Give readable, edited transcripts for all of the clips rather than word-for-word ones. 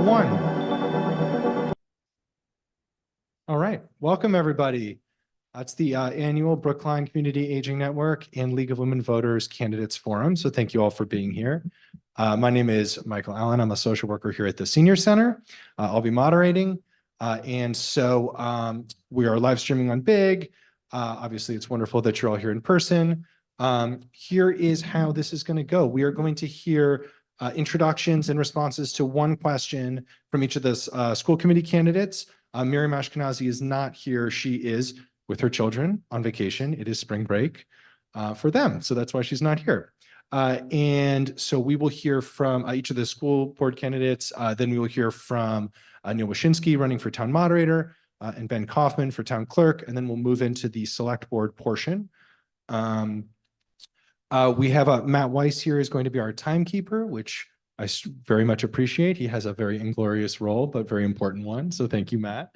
1. All right, welcome everybody. It's the annual Brookline Community Aging Network and League of Women Voters Candidates Forum. So thank you all for being here. My name is Michael Allen. I'm a social worker here at the Senior Center. I'll be moderating. We are live streaming on Big. Obviously, it's wonderful that you're all here in person. Here is how this is going to go. We are going to hear introductions and responses to one question from each of the school committee candidates. Miriam Ashkenazi is not here. She is with her children on vacation. It is spring break for them. So that's why she's not here. And so we will hear from each of the school board candidates. Then we will hear from Neil Wyszynski running for town moderator and Ben Kaufman for town clerk. And then we'll move into the select board portion. We have Matt Weiss here is going to be our timekeeper, which I very much appreciate. He has a very inglorious role, but very important one. So thank you, Matt.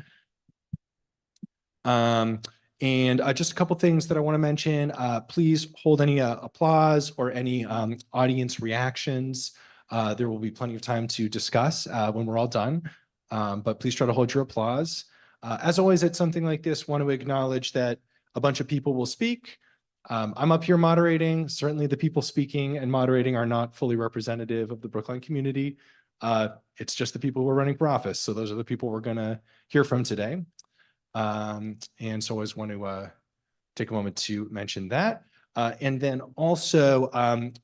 And just a couple things that I want to mention. Please hold any applause or any audience reactions. There will be plenty of time to discuss when we're all done, but please try to hold your applause. As always, at something like this, want to acknowledge that a bunch of people will speak. I'm up here moderating. Certainly the people speaking and moderating are not fully representative of the Brookline community. It's just the people who are running for office. So those are the people we're going to hear from today. And so I always want to take a moment to mention that. And then also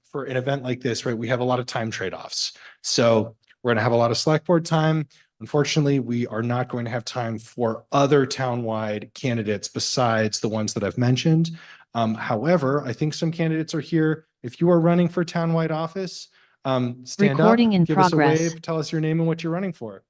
for an event like this, right, we have a lot of time trade-offs. So we're going to have a lot of select board time. Unfortunately, we are not going to have time for other townwide candidates besides the ones that I've mentioned. However, I think some candidates are here. If you are running for townwide office, stand Recording up, in give progress. us a wave, tell us your name and what you're running for.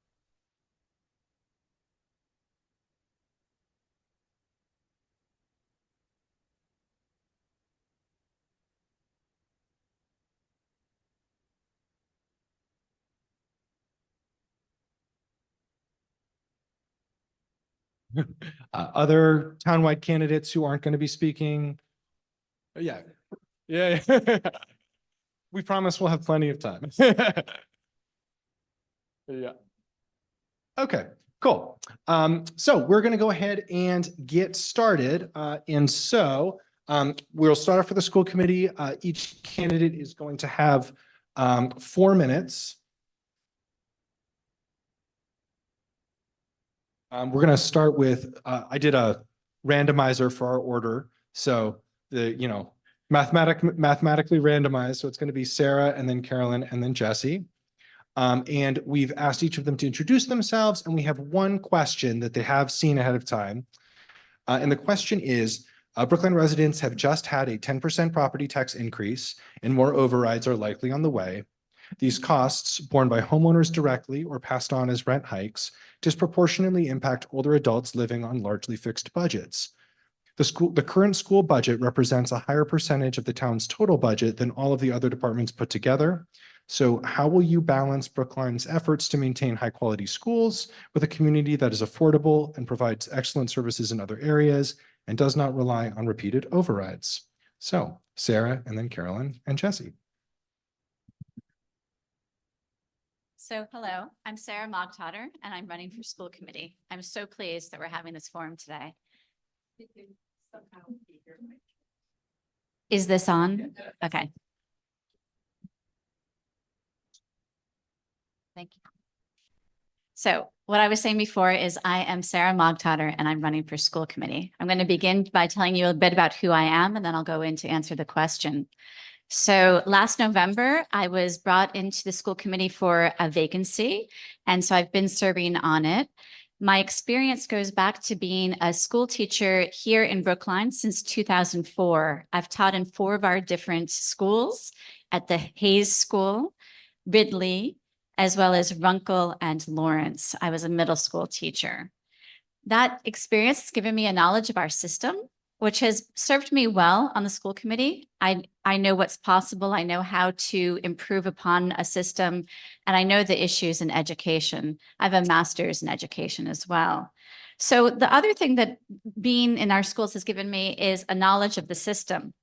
Other townwide candidates who aren't going to be speaking. Yeah. We promise we'll have plenty of time. Yeah. Okay, cool. So we're going to go ahead and get started. We'll start off with the school committee. Each candidate is going to have 4 minutes. We're going to start with, I did a randomizer for our order. So mathematically randomized. So it's going to be Sarah and then Carolyn and then Jesse. And we've asked each of them to introduce themselves. And we have one question that they have seen ahead of time. And the question is, Brookline residents have just had a 10% property tax increase and more overrides are likely on the way. These costs, borne by homeowners directly or passed on as rent hikes, disproportionately impact older adults living on largely fixed budgets. The current school budget represents a higher percentage of the town's total budget than all of the other departments put together. So how will you balance Brookline's efforts to maintain high quality schools with a community that is affordable and provides excellent services in other areas and does not rely on repeated overrides? So Sarah and then Carolyn and Jesse. So hello, I'm Sarah Mogtotter and I'm running for school committee. I'm so pleased that we're having this forum today. Is this on? Okay. Thank you. So what I was saying before is I am Sarah Mogtotter and I'm running for school committee. I'm going to begin by telling you a bit about who I am and then I'll go in to answer the question. So last November, I was brought into the school committee for a vacancy. And so I've been serving on it. My experience goes back to being a school teacher here in Brookline since 2004. I've taught in 4 of our different schools at the Hayes School, Ridley, as well as Runkle and Lawrence. I was a middle school teacher. That experience has given me a knowledge of our system, which has served me well on the school committee. I know what's possible. I know how to improve upon a system, and I know the issues in education. I have a master's in education as well. So the other thing that being in our schools has given me is a knowledge of the system.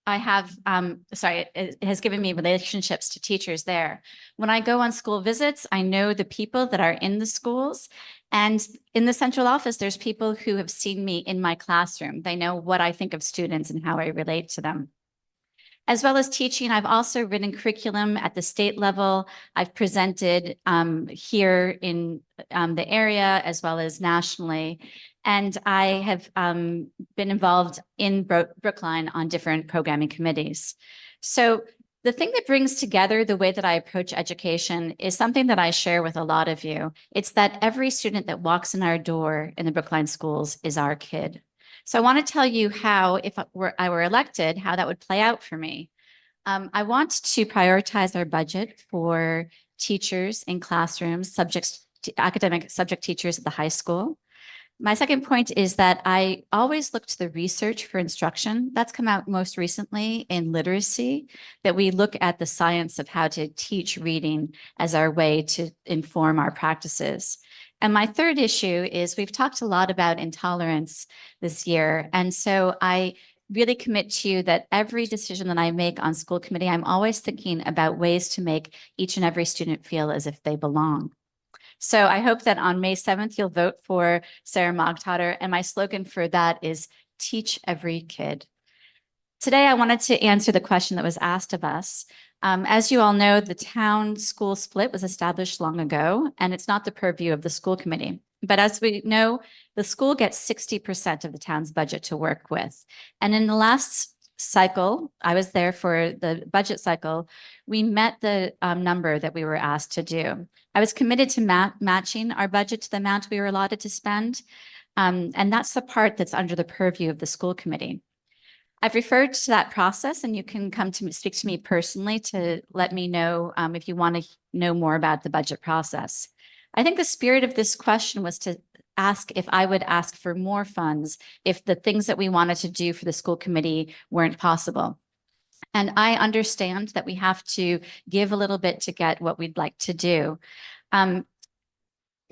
I have, it has given me relationships to teachers there. When I go on school visits, I know the people that are in the schools. And in the central office, there's people who have seen me in my classroom. They know what I think of students and how I relate to them. As well as teaching, I've also written curriculum at the state level. I've presented here in the area as well as nationally. And I have been involved in Brookline on different programming committees. So the thing that brings together the way that I approach education is something that I share with a lot of you. It's that every student that walks in our door in the Brookline schools is our kid. So I want to tell you how, if I were elected, how that would play out for me. I want to prioritize our budget for teachers in classrooms, academic subject teachers at the high school. My second point is that I always look to the research for instruction. That's come out most recently in literacy, that we look at the science of how to teach reading as our way to inform our practices. And my third issue is we've talked a lot about intolerance this year. And so I really commit to you that every decision that I make on school committee, I'm always thinking about ways to make each and every student feel as if they belong. So I hope that on May 7th, you'll vote for Sarah Mogtotter. And my slogan for that is teach every kid. Today, I wanted to answer the question that was asked of us. As you all know, the town school split was established long ago, and it's not the purview of the school committee. But as we know, the school gets 60% of the town's budget to work with. And in the last cycle, I was there for the budget cycle, we met the number that we were asked to do. I was committed to matching our budget to the amount we were allotted to spend. And that's the part that's under the purview of the school committee. I've referred to that process, and you can come to speak to me personally to let me know if you want to know more about the budget process. I think the spirit of this question was to ask if I would ask for more funds if the things that we wanted to do for the school committee weren't possible. And I understand that we have to give a little bit to get what we'd like to do.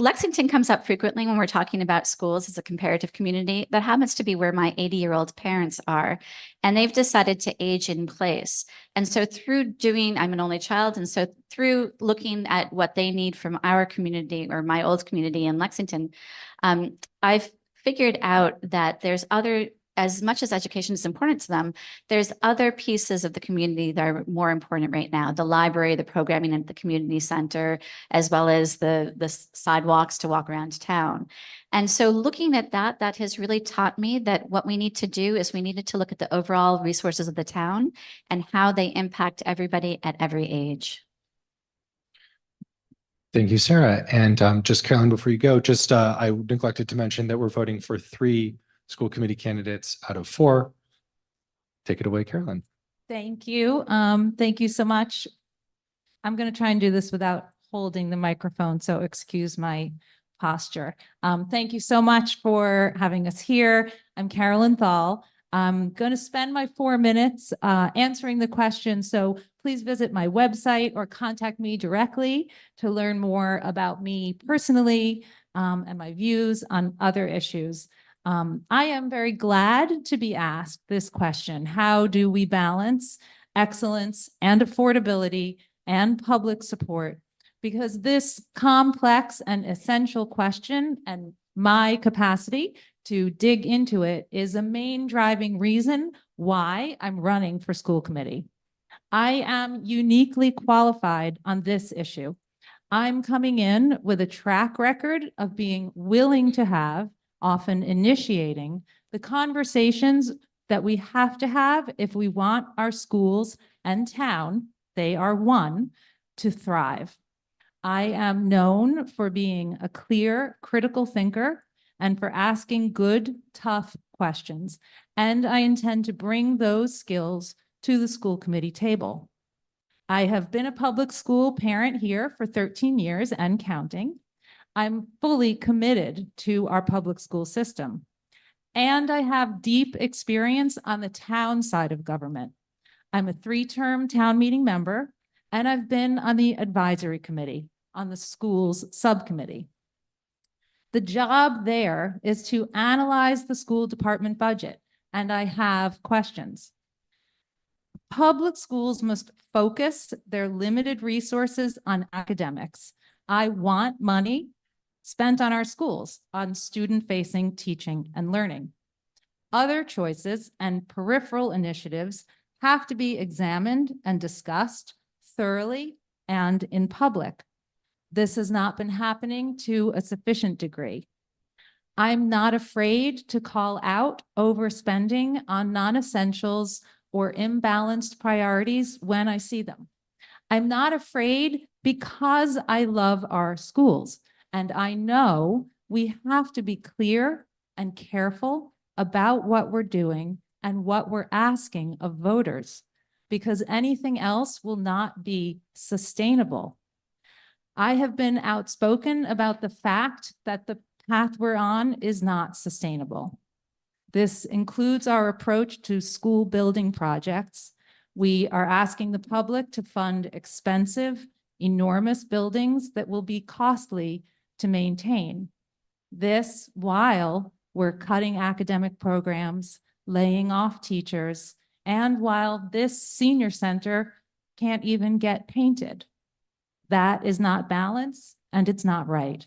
Lexington comes up frequently when we're talking about schools as a comparative community. That happens to be where my 80-year-old parents are, and they've decided to age in place. And so I'm an only child, and so through looking at what they need from our community or my old community in Lexington, I've figured out that there's as much as education is important to them, there's other pieces of the community that are more important right now. The library, the programming at the community center, as well as the sidewalks to walk around town. And so looking at that has really taught me that what we need to do is we needed to look at the overall resources of the town and how they impact everybody at every age. Thank you, Sarah. And just Carolyn, before you go, I neglected to mention that we're voting for 3 school committee candidates out of 4. Take it away, Carolyn. Thank you. Thank you so much. I'm going to try and do this without holding the microphone, so excuse my posture. Thank you so much for having us here. I'm Carolyn Thal. I'm going to spend my 4 minutes answering the question, so please visit my website or contact me directly to learn more about me personally and my views on other issues. I am very glad to be asked this question. How do we balance excellence and affordability and public support? Because this complex and essential question and my capacity to dig into it is a main driving reason why I'm running for school committee. I am uniquely qualified on this issue. I'm coming in with a track record of being willing to have, often initiating, the conversations that we have to have if we want our schools and town, they are one, to thrive. I am known for being a clear, critical thinker and for asking good, tough questions. And I intend to bring those skills to the school committee table. I have been a public school parent here for 13 years and counting. I'm fully committed to our public school system. And I have deep experience on the town side of government. I'm a 3-term town meeting member, and I've been on the advisory committee, on the schools subcommittee. The job there is to analyze the school department budget, and I have questions. Public schools must focus their limited resources on academics. I want money spent on our schools, on student-facing teaching and learning. Other choices and peripheral initiatives have to be examined and discussed thoroughly and in public. This has not been happening to a sufficient degree. I'm not afraid to call out overspending on non-essentials or imbalanced priorities when I see them. I'm not afraid because I love our schools, and I know we have to be clear and careful about what we're doing and what we're asking of voters, because anything else will not be sustainable. I have been outspoken about the fact that the path we're on is not sustainable. This includes our approach to school building projects. We are asking the public to fund expensive, enormous buildings that will be costly to maintain. This while we're cutting academic programs, laying off teachers, and while this senior center can't even get painted. That is not balance, and it's not right.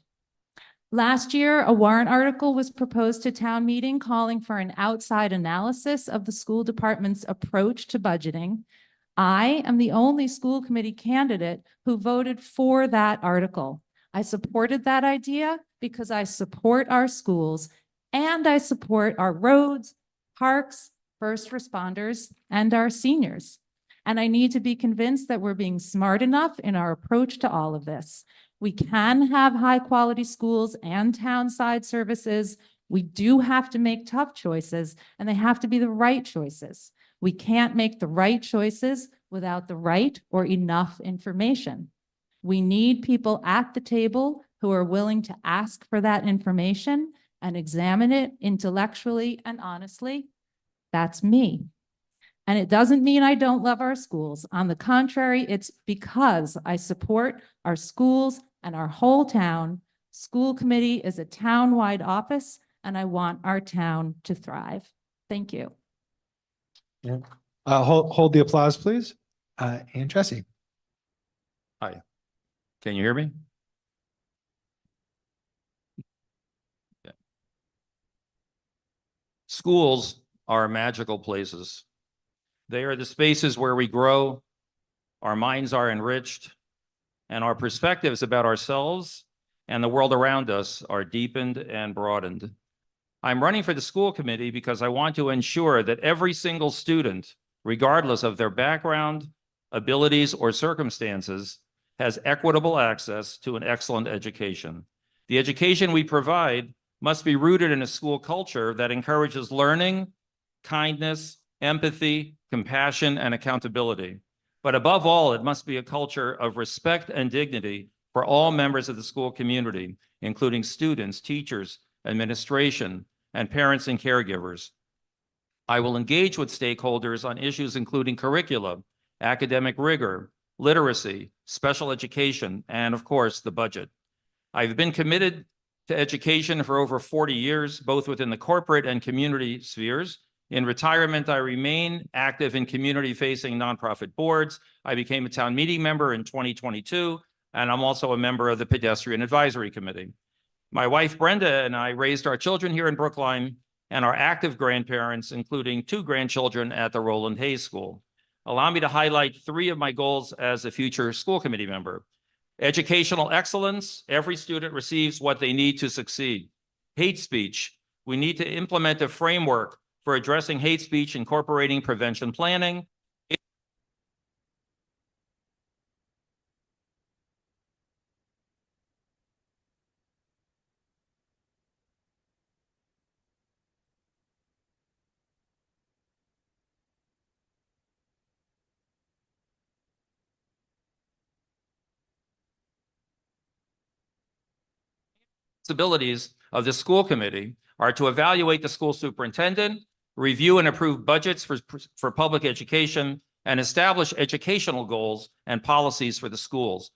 Last year, a warrant article was proposed to town meeting calling for an outside analysis of the school department's approach to budgeting. I am the only school committee candidate who voted for that article. I supported that idea because I support our schools and I support our roads, parks, first responders, and our seniors. And I need to be convinced that we're being smart enough in our approach to all of this. We can have high quality schools and town side services. We do have to make tough choices, and they have to be the right choices. We can't make the right choices without the right or enough information. We need people at the table who are willing to ask for that information and examine it intellectually and honestly. That's me. And it doesn't mean I don't love our schools. On the contrary, it's because I support our schools and our whole town. School committee is a town-wide office, and I want our town to thrive. Thank you. Yeah. Hold the applause, please. And Jesse. Hi. Can you hear me? Yeah. Schools are magical places. They are the spaces where we grow, our minds are enriched, and our perspectives about ourselves and the world around us are deepened and broadened. I'm running for the school committee because I want to ensure that every single student, regardless of their background, abilities, or circumstances, has equitable access to an excellent education. The education we provide must be rooted in a school culture that encourages learning, kindness, empathy, compassion, and accountability. But above all, it must be a culture of respect and dignity for all members of the school community, including students, teachers, administration, and parents and caregivers. I will engage with stakeholders on issues including curriculum, academic rigor, literacy, special education, and of course, the budget. I've been committed to education for over 40 years, both within the corporate and community spheres. In retirement, I remain active in community-facing nonprofit boards. I became a town meeting member in 2022, and I'm also a member of the Pedestrian Advisory Committee. My wife, Brenda, and I raised our children here in Brookline and are active grandparents, including 2 grandchildren at the Roland Hayes School. Allow me to highlight 3 of my goals as a future school committee member. Educational excellence, every student receives what they need to succeed. Hate speech, we need to implement a framework for addressing hate speech, incorporating prevention planning. Responsibilities of the school committee are to evaluate the school superintendent, review and approve budgets for public education, and establish educational goals and policies for the schools.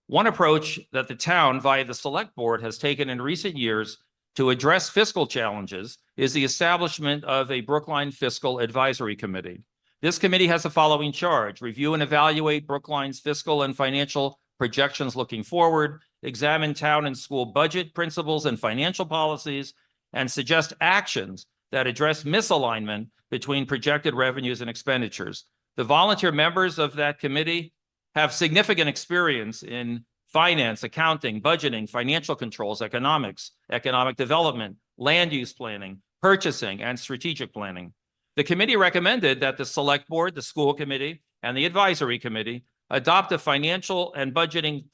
One approach that the town via the select board has taken in recent years to address fiscal challenges is the establishment of a Brookline Fiscal Advisory Committee. This committee has the following charge: review and evaluate Brookline's fiscal and financial projections looking forward, examine town and school budget principles and financial policies, and suggest actions that address misalignment between projected revenues and expenditures. The volunteer members of that committee have significant experience in finance, accounting, budgeting, financial controls, economics, economic development, land use planning, purchasing, and strategic planning. The committee recommended that the select board, the school committee, and the advisory committee adopt a financial and budget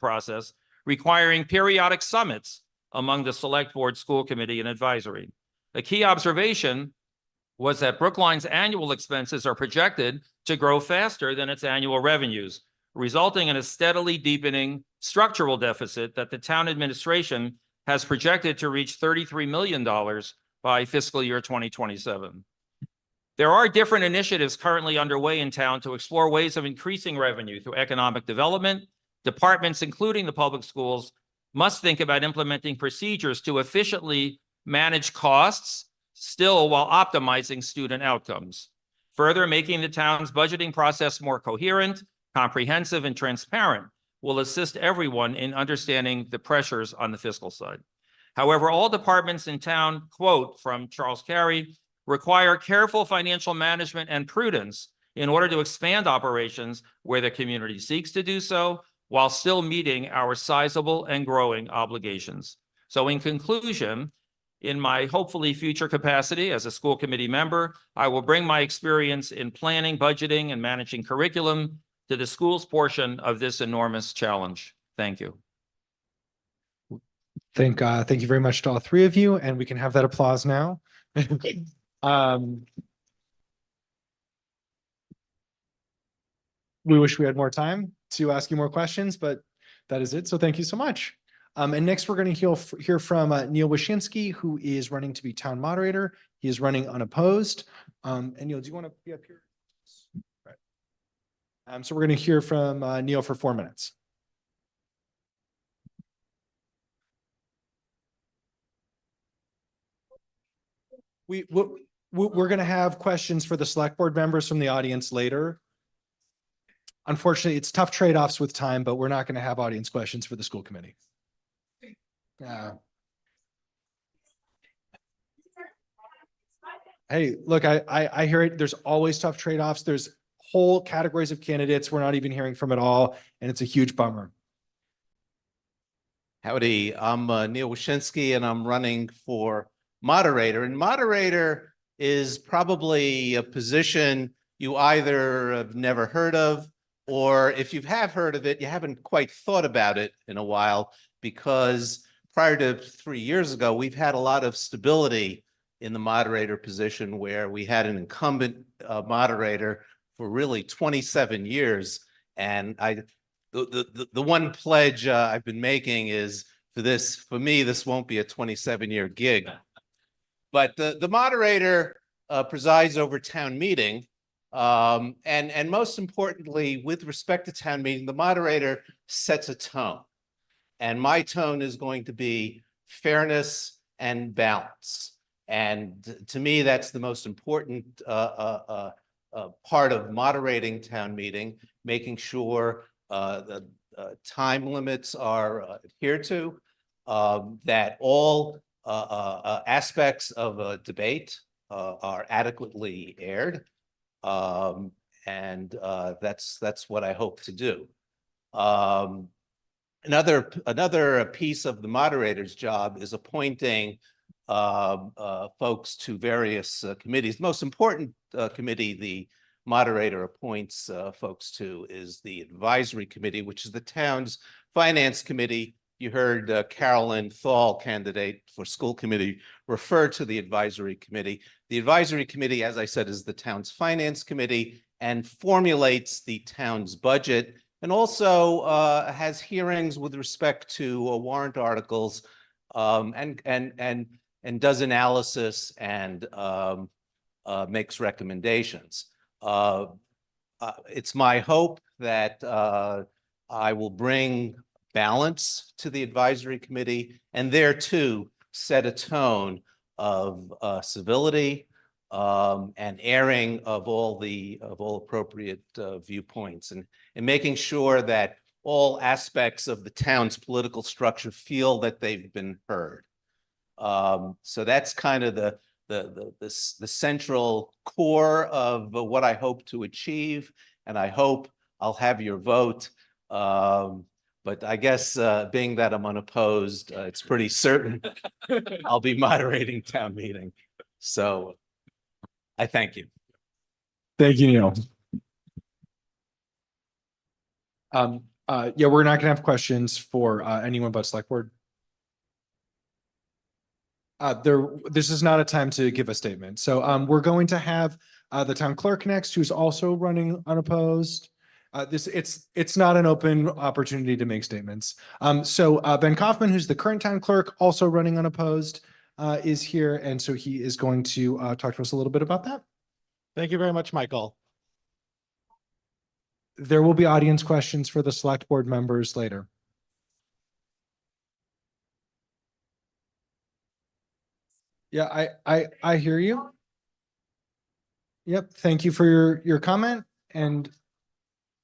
process requiring periodic summits among the select board, school committee, and advisory. A key observation was that Brookline's annual expenses are projected to grow faster than its annual revenues, resulting in a steadily deepening structural deficit that the town administration has projected to reach $33 million by fiscal year 2027. There are different initiatives currently underway in town to explore ways of increasing revenue through economic development. Departments, including the public schools, must think about implementing procedures to efficiently manage costs, still while optimizing student outcomes. Further, making the town's budgeting process more coherent, comprehensive, and transparent will assist everyone in understanding the pressures on the fiscal side. However, all departments in town, quote from Charles Carey, require careful financial management and prudence in order to expand operations where the community seeks to do so, while still meeting our sizable and growing obligations. So in conclusion, in my hopefully future capacity as a school committee member, I will bring my experience in planning, budgeting, and managing curriculum to the school's portion of this enormous challenge. Thank you. Thank you very much to all three of you, and we can have that applause now. We wish we had more time to ask you more questions, but that is it. So thank you so much. And next we're going to hear from Neil Wyszynski, who is running to be town moderator. He is running unopposed. And Neil, do you want to be up here? Right. So we're going to hear from Neil for 4 minutes. We're going to have questions for the select board members from the audience later. Unfortunately, it's tough trade-offs with time, but we're not going to have audience questions for the school committee. Hey, look, I hear it. There's always tough trade-offs. There's whole categories of candidates we're not even hearing from at all, and it's a huge bummer. Howdy, I'm Neil Wyszynski, and I'm running for moderator. And moderator is probably a position you either have never heard of, or if you have heard of it, you haven't quite thought about it in a while, because prior to 3 years ago, we've had a lot of stability in the moderator position, where we had an incumbent moderator for really 27 years. And the one pledge I've been making is for me, this won't be a 27-year gig. But the moderator presides over town meeting. And most importantly, with respect to town meeting, the moderator sets a tone. And my tone is going to be fairness and balance. And to me, that's the most important part of moderating town meeting, making sure the time limits are adhered to, that all aspects of a debate are adequately aired. And that's what I hope to do. Another piece of the moderator's job is appointing folks to various committees. The most important committee the moderator appoints folks to is the advisory committee, which is the town's finance committee. You heard Carolyn Thal, candidate for school committee, refer to the advisory committee. The advisory committee, as I said, is the town's finance committee and formulates the town's budget, and also has hearings with respect to warrant articles, and does analysis and makes recommendations. It's my hope that I will bring balance to the advisory committee, and there too set a tone of civility, and airing of all appropriate viewpoints, and making sure that all aspects of the town's political structure feel that they've been heard. So that's kind of the central core of what I hope to achieve, and I hope I'll have your vote. But I guess being that I'm unopposed, it's pretty certain I'll be moderating town meeting. So I thank you. Thank you, Neil. Yeah, we're not gonna have questions for anyone but select board. This is not a time to give a statement. So we're going to have the town clerk next, who's also running unopposed. It's not an open opportunity to make statements. So Ben Kaufman, who's the current town clerk, also running unopposed, is here, and so he is going to talk to us a little bit about that. Thank you very much, Michael. There will be audience questions for the select board members later. Yeah, I hear you. Yep, thank you for your comment, and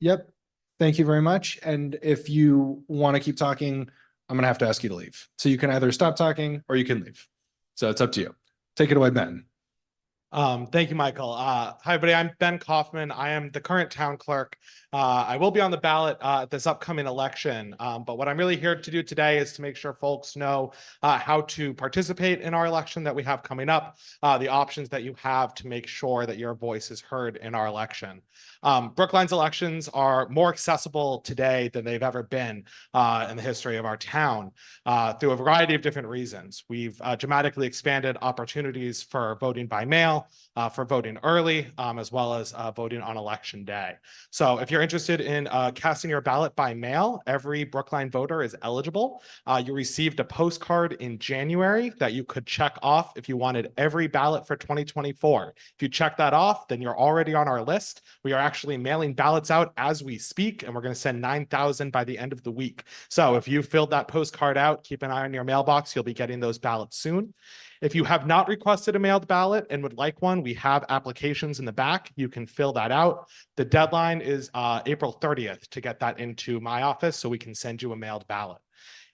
yep, thank you very much. And if you want to keep talking, I'm gonna have to ask you to leave. So you can either stop talking or you can leave. So it's up to you. Take it away, Ben. Thank you, Michael. Hi, everybody. I'm Ben Kaufman. I am the current town clerk. I will be on the ballot at this upcoming election. But what I'm really here to do today is to make sure folks know how to participate in our election that we have coming up, the options that you have to make sure that your voice is heard in our election. Brookline's elections are more accessible today than they've ever been in the history of our town through a variety of different reasons. We've dramatically expanded opportunities for voting by mail, for voting early, as well as voting on election day. So if you're interested in casting your ballot by mail, every Brookline voter is eligible. You received a postcard in January that you could check off if you wanted every ballot for 2024. If you check that off, then you're already on our list. We are actually mailing ballots out as we speak, and we're going to send 9,000 by the end of the week. So if you filled that postcard out, keep an eye on your mailbox. You'll be getting those ballots soon. If you have not requested a mailed ballot and would like one, we have applications in the back. You can fill that out. The deadline is April 30th to get that into my office so we can send you a mailed ballot.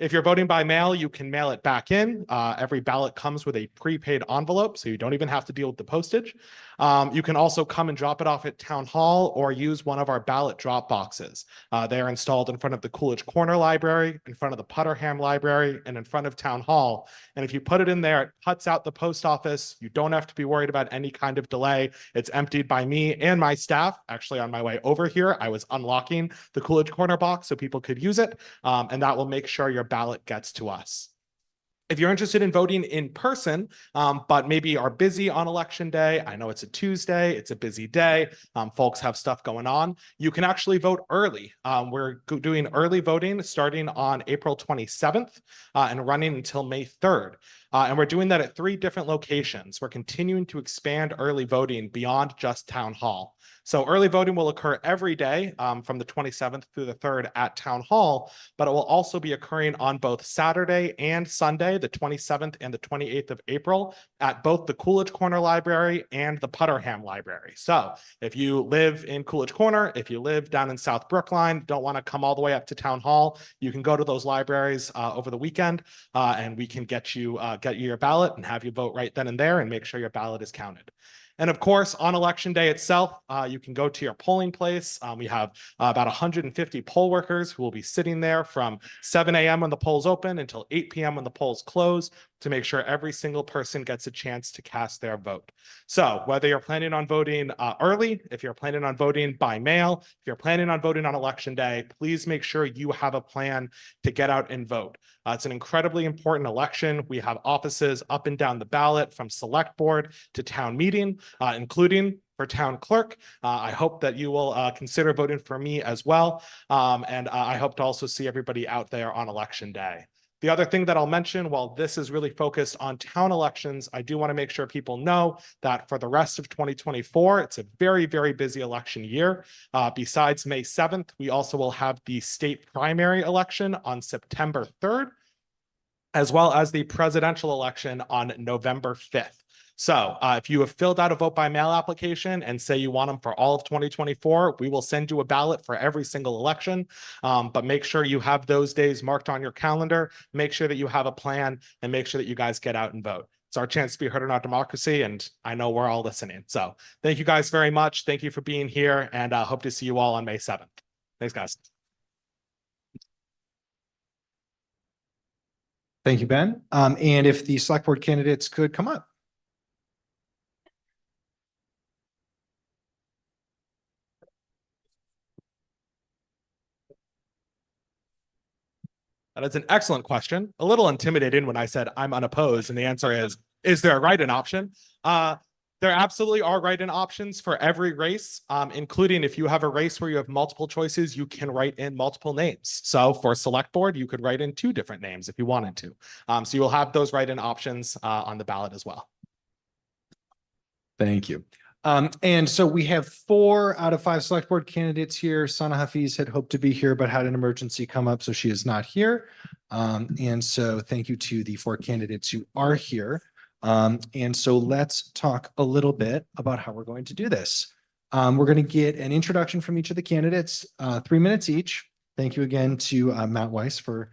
If you're voting by mail, you can mail it back in. Every ballot comes with a prepaid envelope, so you don't even have to deal with the postage. You can also come and drop it off at Town Hall or use one of our ballot drop boxes. They are installed in front of the Coolidge Corner Library, in front of the Putterham Library, and in front of Town Hall. And if you put it in there, it cuts out the post office. You don't have to be worried about any kind of delay. It's emptied by me and my staff. Actually, on my way over here, I was unlocking the Coolidge Corner box so people could use it, and that will make sure your ballot gets to us. If you're interested in voting in person, but maybe are busy on election day, I know it's a Tuesday, it's a busy day, folks have stuff going on, you can actually vote early. We're doing early voting starting on April 27th and running until May 3rd. And we're doing that at 3 different locations. We're continuing to expand early voting beyond just Town Hall. So early voting will occur every day from the 27th through the 3rd at Town Hall, but it will also be occurring on both Saturday and Sunday, the 27th and the 28th of April, at both the Coolidge Corner Library and the Putterham Library. So if you live in Coolidge Corner, if you live down in South Brookline, don't want to come all the way up to Town Hall, you can go to those libraries over the weekend and we can get you your ballot and have you vote right then and there and make sure your ballot is counted. And of course, on election day itself, you can go to your polling place. We have about 150 poll workers who will be sitting there from 7 a.m. when the polls open until 8 p.m. when the polls close to make sure every single person gets a chance to cast their vote. So whether you're planning on voting early, if you're planning on voting by mail, if you're planning on voting on election day, please make sure you have a plan to get out and vote. It's an incredibly important election. We have offices up and down the ballot from select board to town meeting, including for town clerk. I hope that you will consider voting for me as well. And I hope to also see everybody out there on election day. The other thing that I'll mention, while this is really focused on town elections, I do want to make sure people know that for the rest of 2024, it's a very, very busy election year. Besides May 7th, we also will have the state primary election on September 3rd, as well as the presidential election on November 5th. So if you have filled out a vote by mail application and say you want them for all of 2024, we will send you a ballot for every single election. But make sure you have those days marked on your calendar, make sure that you have a plan, and make sure that you guys get out and vote. It's our chance to be heard in our democracy, and I know we're all listening. So thank you guys very much. Thank you for being here, and I hope to see you all on May 7th. Thanks, guys. Thank you, Ben. And if the select board candidates could come up. That is an excellent question. A little intimidating when I said I'm unopposed, and the answer is there a write-in option? There absolutely are write-in options for every race, including if you have a race where you have multiple choices, you can write in multiple names. So for select board, you could write in 2 different names if you wanted to. So you will have those write-in options on the ballot as well. Thank you. And so we have 4 out of 5 select board candidates here. Sana Hafiz had hoped to be here, but had an emergency come up, so she is not here. And so thank you to the 4 candidates who are here. And so let's talk a little bit about how we're going to do this. We're going to get an introduction from each of the candidates, 3 minutes each. Thank you again to Matt Weiss for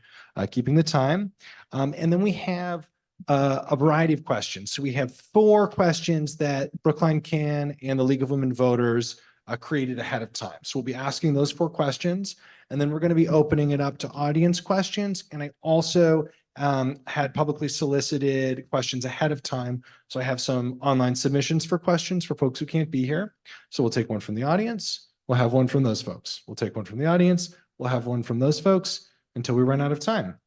keeping the time. And then we have a variety of questions. So we have 4 questions that Brookline CAN and the League of Women Voters created ahead of time. So we'll be asking those 4 questions, and then we're going to be opening it up to audience questions. And I also had publicly solicited questions ahead of time. So I have some online submissions for questions for folks who can't be here. So we'll take one from the audience. We'll have one from those folks. We'll take one from the audience. We'll have one from those folks until we run out of time.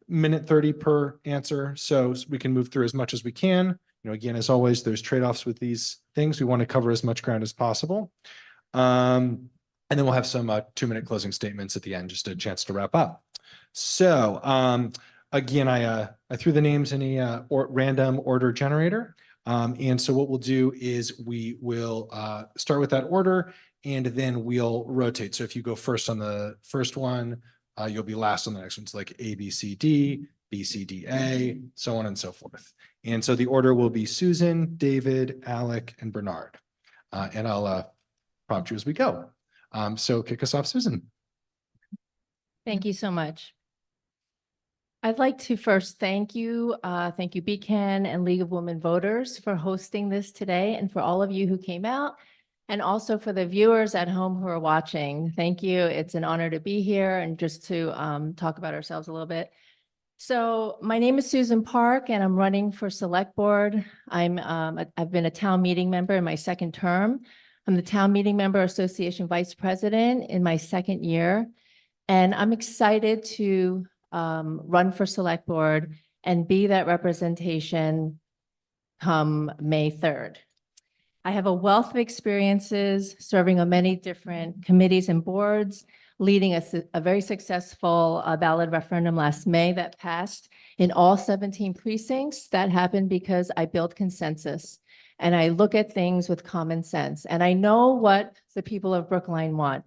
Minute 30 per answer, so we can move through as much as we can. You know, again, as always, there's trade-offs with these things. We want to cover as much ground as possible. And then we'll have some 2-minute closing statements at the end, just a chance to wrap up. So again, I threw the names in a random order generator. And so what we'll do is we will start with that order, and then we'll rotate. So if you go first on the first one, you'll be last on the next one. It's like A, B, C, D, B, C, D, A, so on and so forth. And so the order will be Susan, David, Alec, and Bernard. And I'll prompt you as we go. So kick us off, Susan. Thank you so much. I'd like to first thank you BCAN and League of Women Voters for hosting this today, and for all of you who came out, and also for the viewers at home who are watching. Thank you. It's an honor to be here and just to talk about ourselves a little bit. So my name is Susan Park, and I'm running for Select Board. I've been a town meeting member in my 2nd term. I'm the Town Meeting Member Association Vice President in my 2nd year. And I'm excited to run for Select Board and be that representation come May 3rd. I have a wealth of experiences serving on many different committees and boards, leading a very successful ballot referendum last May that passed in all 17 precincts. That happened because I built consensus, and I look at things with common sense, and I know what the people of Brookline want.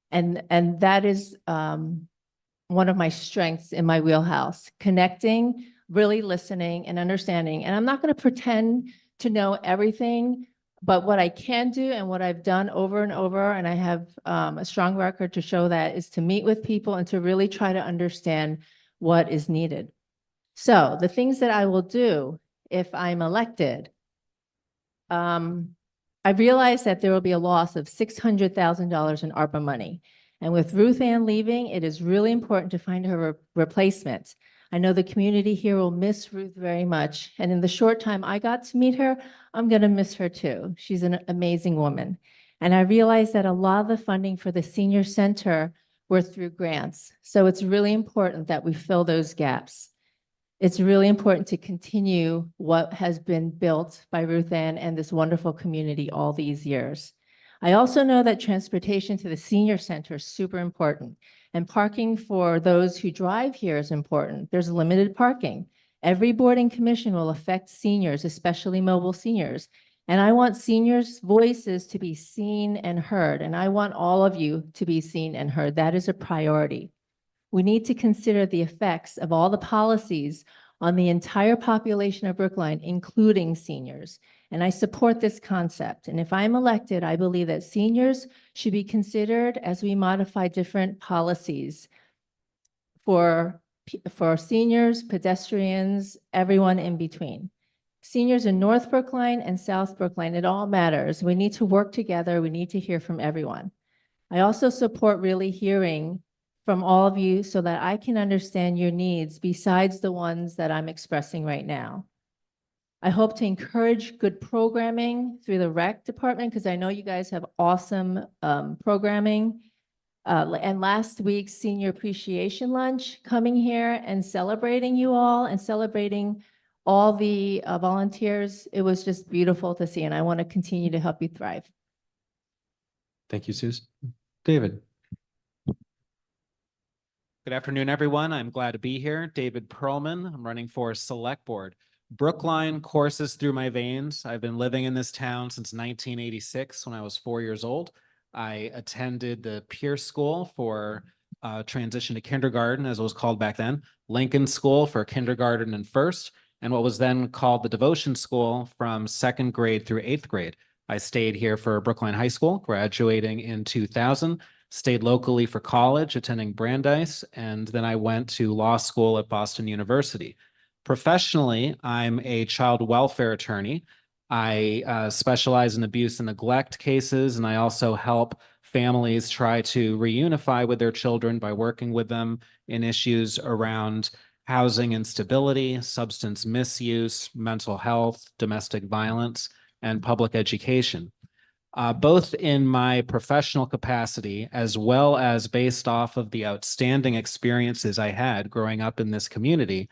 And that is one of my strengths in my wheelhouse, connecting, really listening and understanding. And I'm not going to pretend to know everything, but what I can do and what I've done over and over, and I have a strong record to show that, is to meet with people and to really try to understand what is needed. So the things that I will do if I'm elected, I realized that there will be a loss of $600,000 in ARPA money. And with Ruth Ann leaving, it is really important to find her replacement. I know the community here will miss Ruth very much. And in the short time I got to meet her, I'm going to miss her too. She's an amazing woman. And I realized that a lot of the funding for the senior center were through grants. So it's really important that we fill those gaps. It's really important to continue what has been built by Ruth Ann and this wonderful community all these years. I also know that transportation to the senior center is super important, and parking for those who drive here is important. There's limited parking. Every board and commission will affect seniors, especially mobile seniors. And I want seniors' voices to be seen and heard, and I want all of you to be seen and heard. That is a priority. We need to consider the effects of all the policies on the entire population of Brookline, including seniors. And I support this concept. And if I'm elected, I believe that seniors should be considered as we modify different policies for seniors, pedestrians, everyone in between. Seniors in North Brookline and South Brookline, it all matters. We need to work together. We need to hear from everyone. I also support really hearing from all of you so that I can understand your needs besides the ones that I'm expressing right now. I hope to encourage good programming through the rec department because I know you guys have awesome programming. And last week's senior appreciation lunch, coming here and celebrating you all and celebrating all the volunteers, it was just beautiful to see, and I want to continue to help you thrive. Thank you, Susan. David. Good afternoon, everyone. I'm glad to be here. David Perlman. I'm running for Select Board. Brookline courses through my veins. I've been living in this town since 1986 when I was 4 years old. I attended the Pierce School for transition to kindergarten, as it was called back then, Lincoln School for kindergarten and first, and what was then called the Devotion School from 2nd grade through 8th grade. I stayed here for Brookline High School, graduating in 2000, stayed locally for college, attending Brandeis, and then I went to law school at Boston University. Professionally, I'm a child welfare attorney. I specialize in abuse and neglect cases, and I also help families try to reunify with their children by working with them in issues around housing instability, substance misuse, mental health, domestic violence, and public education. Both in my professional capacity, as well as based off of the outstanding experiences I had growing up in this community,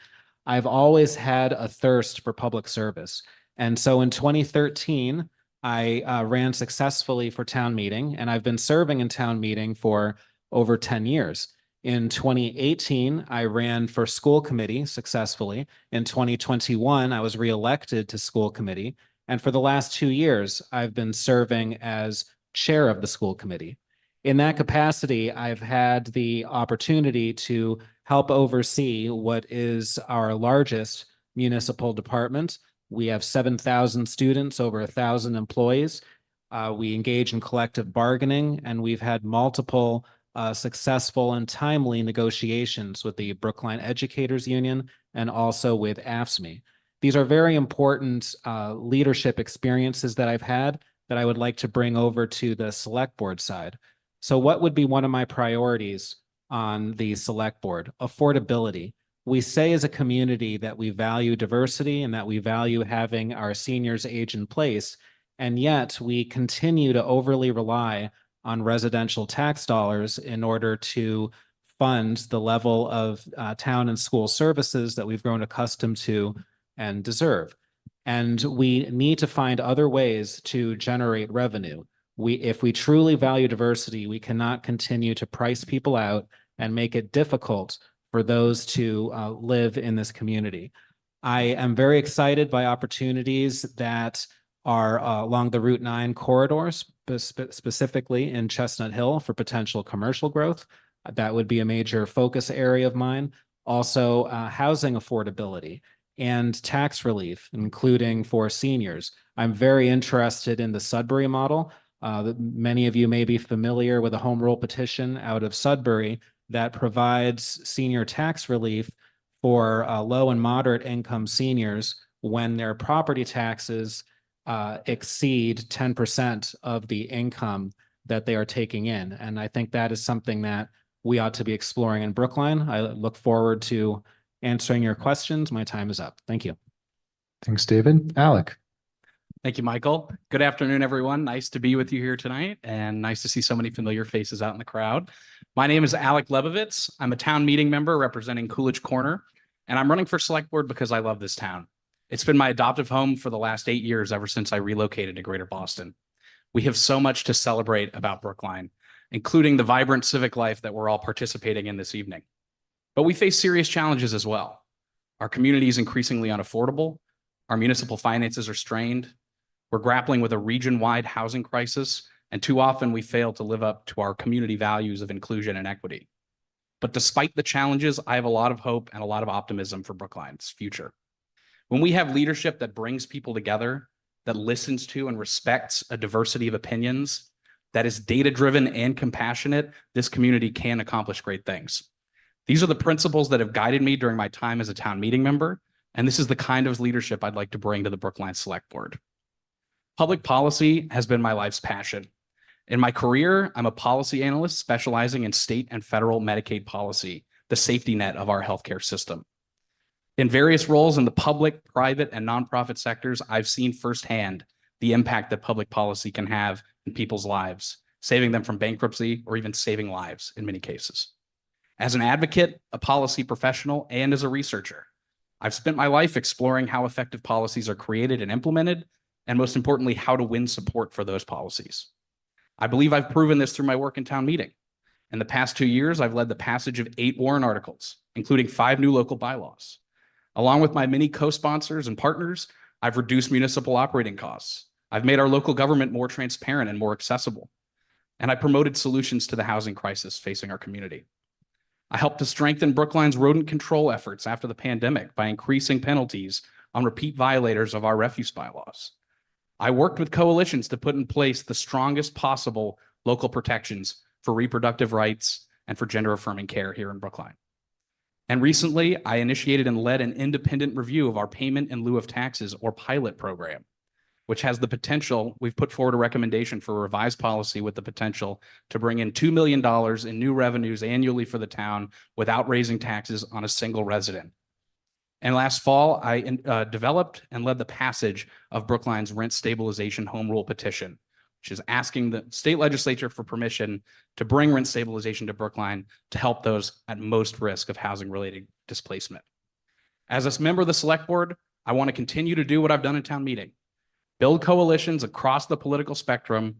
I've always had a thirst for public service. And so in 2013, I ran successfully for town meeting, and I've been serving in town meeting for over 10 years. In 2018, I ran for school committee successfully. In 2021, I was reelected to school committee. And for the last 2 years, I've been serving as chair of the school committee. In that capacity, I've had the opportunity to help oversee what is our largest municipal department. We have 7,000 students, over 1,000 employees. We engage in collective bargaining, and we've had multiple successful and timely negotiations with the Brookline Educators Union and also with AFSCME. These are very important leadership experiences that I've had that I would like to bring over to the select board side. So what would be one of my priorities on the select board? Affordability. We say as a community that we value diversity and that we value having our seniors age in place, and yet we continue to overly rely on residential tax dollars in order to fund the level of town and school services that we've grown accustomed to and deserve. And we need to find other ways to generate revenue. If we truly value diversity, we cannot continue to price people out and make it difficult for those to live in this community. I am very excited by opportunities that are along the Route 9 corridors, specifically in Chestnut Hill for potential commercial growth. That would be a major focus area of mine. Also, housing affordability and tax relief, including for seniors. I'm very interested in the Sudbury model. Many of you may be familiar with a home rule petition out of Sudbury that provides senior tax relief for low and moderate income seniors when their property taxes exceed 10% of the income that they are taking in. And I think that is something that we ought to be exploring in Brookline. I look forward to answering your questions. My time is up. Thank you. Thanks, David. Alec. Thank you, Michael. Good afternoon, everyone. Nice to be with you here tonight, and nice to see so many familiar faces out in the crowd. My name is Alec Lebovitz. I'm a town meeting member representing Coolidge Corner, and I'm running for select board because I love this town. It's been my adoptive home for the last 8 years, ever since I relocated to Greater Boston. We have so much to celebrate about Brookline, including the vibrant civic life that we're all participating in this evening. But we face serious challenges as well. Our community is increasingly unaffordable. Our municipal finances are strained. We're grappling with a region-wide housing crisis, and too often we fail to live up to our community values of inclusion and equity. But despite the challenges, I have a lot of hope and a lot of optimism for Brookline's future. When we have leadership that brings people together, that listens to and respects a diversity of opinions, that is data-driven and compassionate, this community can accomplish great things. These are the principles that have guided me during my time as a town meeting member, and this is the kind of leadership I'd like to bring to the Brookline Select Board. Public policy has been my life's passion. In my career, I'm a policy analyst specializing in state and federal Medicaid policy, the safety net of our healthcare system. In various roles in the public, private, and nonprofit sectors, I've seen firsthand the impact that public policy can have in people's lives, saving them from bankruptcy or even saving lives in many cases. As an advocate, a policy professional, and as a researcher, I've spent my life exploring how effective policies are created and implemented, and most importantly, how to win support for those policies. I believe I've proven this through my work in town meeting. In the past 2 years, I've led the passage of 8 warrant articles, including 5 new local bylaws. Along with my many co-sponsors and partners, I've reduced municipal operating costs. I've made our local government more transparent and more accessible. And I promoted solutions to the housing crisis facing our community. I helped to strengthen Brookline's rodent control efforts after the pandemic by increasing penalties on repeat violators of our refuse bylaws. I worked with coalitions to put in place the strongest possible local protections for reproductive rights and for gender-affirming care here in Brookline. And recently, I initiated and led an independent review of our payment in lieu of taxes or pilot program, which has the potential. We've put forward a recommendation for a revised policy with the potential to bring in $2 million in new revenues annually for the town without raising taxes on a single resident. And last fall, I developed and led the passage of Brookline's rent stabilization home rule petition, which is asking the state legislature for permission to bring rent stabilization to Brookline to help those at most risk of housing-related displacement. As a member of the select board, I want to continue to do what I've done in town meeting, build coalitions across the political spectrum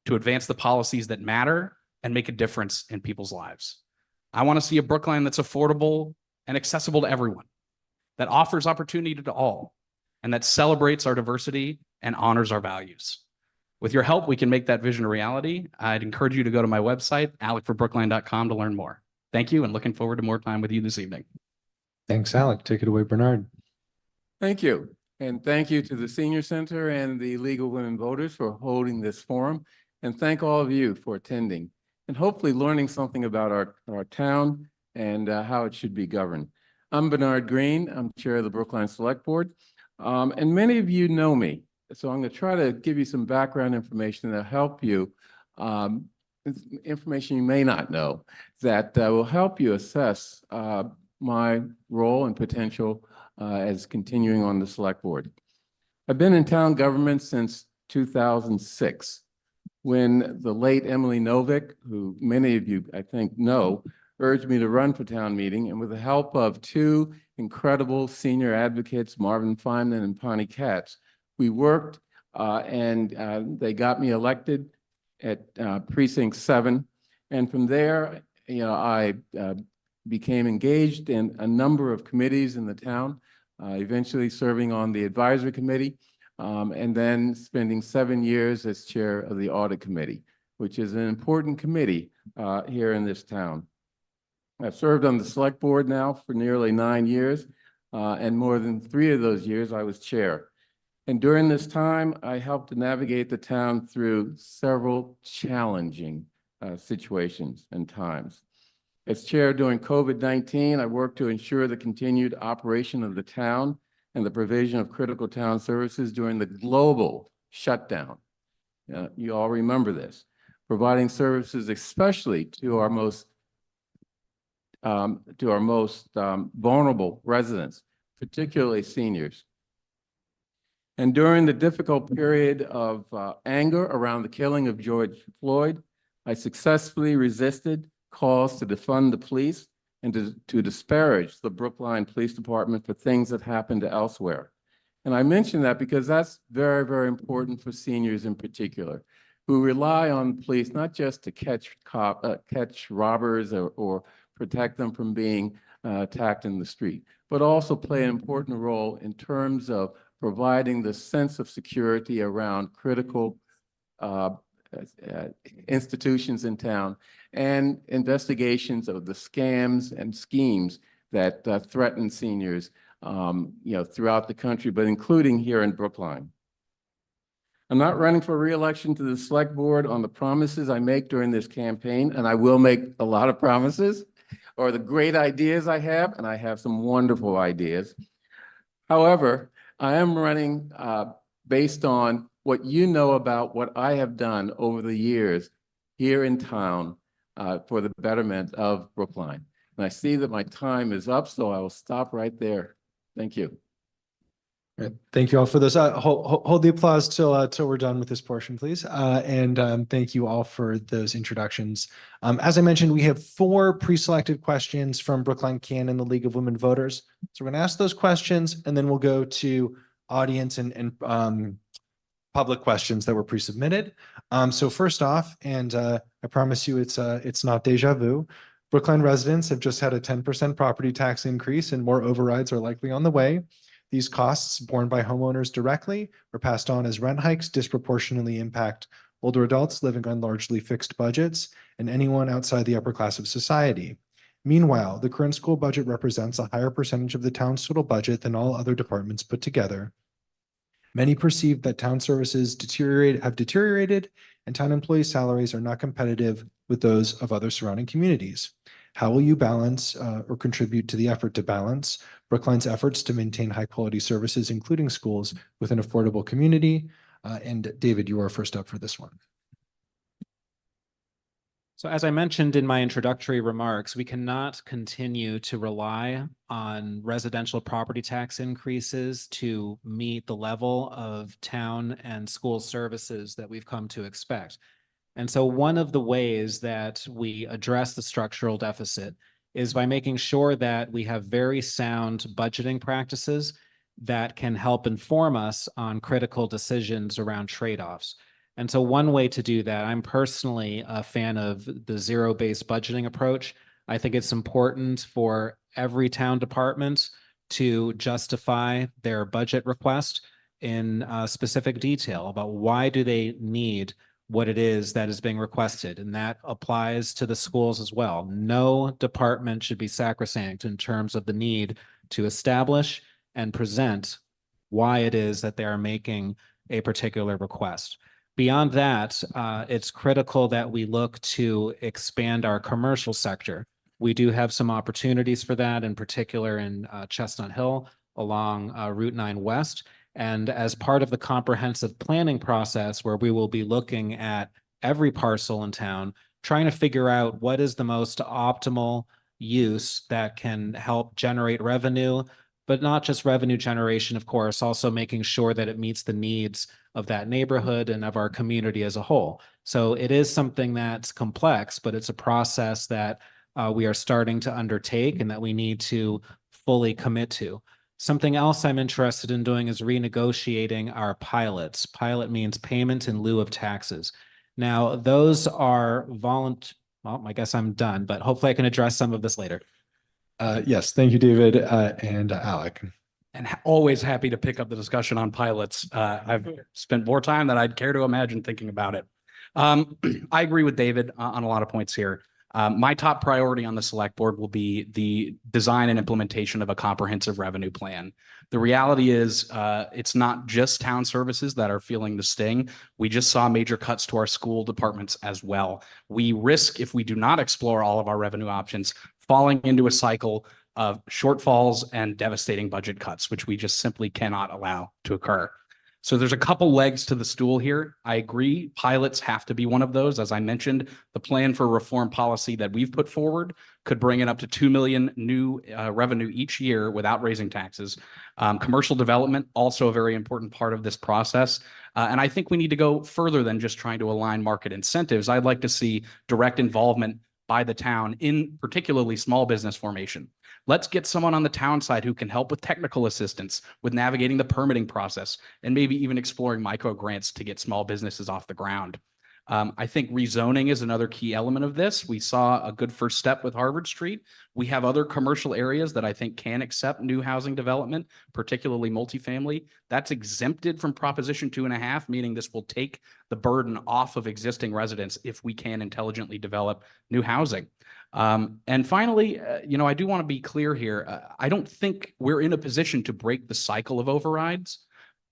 to advance the policies that matter and make a difference in people's lives. I want to see a Brookline that's affordable and accessible to everyone, that offers opportunity to all, and that celebrates our diversity and honors our values. With your help, we can make that vision a reality. I'd encourage you to go to my website, alecforbrookline.com, to learn more. Thank you, and looking forward to more time with you this evening. Thanks, Alec. Take it away, Bernard. Thank you. And thank you to the Senior Center and the League of Women Voters for holding this forum. And thank all of you for attending and hopefully learning something about our town and how it should be governed. I'm Bernard Green. I'm chair of the Brookline Select Board. And many of you know me. So I'm going to try to give you some background information that'll help you, information you may not know, that will help you assess my role and potential as continuing on the select board. I've been in town government since 2006, when the late Emily Novick, who many of you I think know, urged me to run for town meeting, and with the help of 2 incredible senior advocates, Marvin Feynman and Pawnee Katz, we worked and they got me elected at precinct 7. And from there, I became engaged in a number of committees in the town, eventually serving on the advisory committee, and then spending 7 years as chair of the audit committee, which is an important committee here in this town. I've served on the select board now for nearly 9 years, and more than 3 of those years I was chair. And during this time, I helped to navigate the town through several challenging situations and times. As chair during COVID-19, I worked to ensure the continued operation of the town and the provision of critical town services during the global shutdown. You all remember this, providing services especially to our most vulnerable residents, particularly seniors. And during the difficult period of anger around the killing of George Floyd, I successfully resisted calls to defund the police and to disparage the Brookline Police Department for things that happened elsewhere. And I mention that because that's very, very important for seniors in particular, who rely on police not just to catch robbers or protect them from being attacked in the street, but also play an important role in terms of providing the sense of security around critical institutions in town and investigations of the scams and schemes that threaten seniors, throughout the country, but including here in Brookline. I'm not running for re-election to the select board on the promises I make during this campaign, and I will make a lot of promises, or the great ideas I have, and I have some wonderful ideas. However, I am running based on what you know about what I have done over the years here in town for the betterment of Brookline. And I see that my time is up, so I will stop right there. Thank you. All right. Thank you all for this. Hold the applause till we're done with this portion, please. Thank you all for those introductions. As I mentioned, we have 4 pre-selected questions from Brookline CAN and the League of Women Voters. So we're going to ask those questions, and then we'll go to audience and public questions that were pre-submitted. So first off, and I promise you it's not deja vu, Brookline residents have just had a 10% property tax increase, and more overrides are likely on the way. These costs, borne by homeowners directly or passed on as rent hikes, disproportionately impact older adults living on largely fixed budgets and anyone outside the upper class of society. Meanwhile, the current school budget represents a higher percentage of the town's total budget than all other departments put together. Many perceive that town services have deteriorated, and town employees' salaries are not competitive with those of other surrounding communities. How will you balance or contribute to the effort to balance Brookline's efforts to maintain high-quality services, including schools, with an affordable community? And David, you are first up for this one. So as I mentioned in my introductory remarks, we cannot continue to rely on residential property tax increases to meet the level of town and school services that we've come to expect. And so one of the ways that we address the structural deficit is by making sure that we have very sound budgeting practices that can help inform us on critical decisions around trade-offs. And so one way to do that, I'm personally a fan of the zero-based budgeting approach. I think it's important for every town department to justify their budget request in specific detail about why do they need what it is that is being requested. And that applies to the schools as well. No department should be sacrosanct in terms of the need to establish and present why it is that they are making a particular request. Beyond that, it's critical that we look to expand our commercial sector. We do have some opportunities for that, in particular in Chestnut Hill along Route 9 West. And as part of the comprehensive planning process, where we will be looking at every parcel in town, trying to figure out what is the most optimal use that can help generate revenue, but not just revenue generation, of course, also making sure that it meets the needs of that neighborhood and of our community as a whole. So it is something that's complex, but it's a process that we are starting to undertake and that we need to fully commit to. Something else I'm interested in doing is renegotiating our pilots. Pilot means payment in lieu of taxes. Now, those are well, I guess I'm done, but hopefully I can address some of this later. Yes, thank you, David and Alec. And always happy to pick up the discussion on pilots. I've spent more time than I'd care to imagine thinking about it. I agree with David on a lot of points here. My top priority on the select board will be the design and implementation of a comprehensive revenue plan. The reality is it's not just town services that are feeling the sting. We just saw major cuts to our school departments as well. We risk, if we do not explore all of our revenue options, falling into a cycle of shortfalls and devastating budget cuts, which we just simply cannot allow to occur. So there's a couple legs to the stool here. I agree, pilots have to be one of those. As I mentioned, the plan for reform policy that we've put forward could bring in up to 2 million new revenue each year without raising taxes. Commercial development, also a very important part of this process. And I think we need to go further than just trying to align market incentives. I'd like to see direct involvement by the town in particularly small business formation. Let's get someone on the town side who can help with technical assistance, with navigating the permitting process, and maybe even exploring micro grants to get small businesses off the ground. I think rezoning is another key element of this. We saw a good first step with Harvard Street. We have other commercial areas that I think can accept new housing development, particularly multifamily. That's exempted from Proposition 2.5, meaning this will take the burden off of existing residents if we can intelligently develop new housing. And finally, I do want to be clear here. I don't think we're in a position to break the cycle of overrides.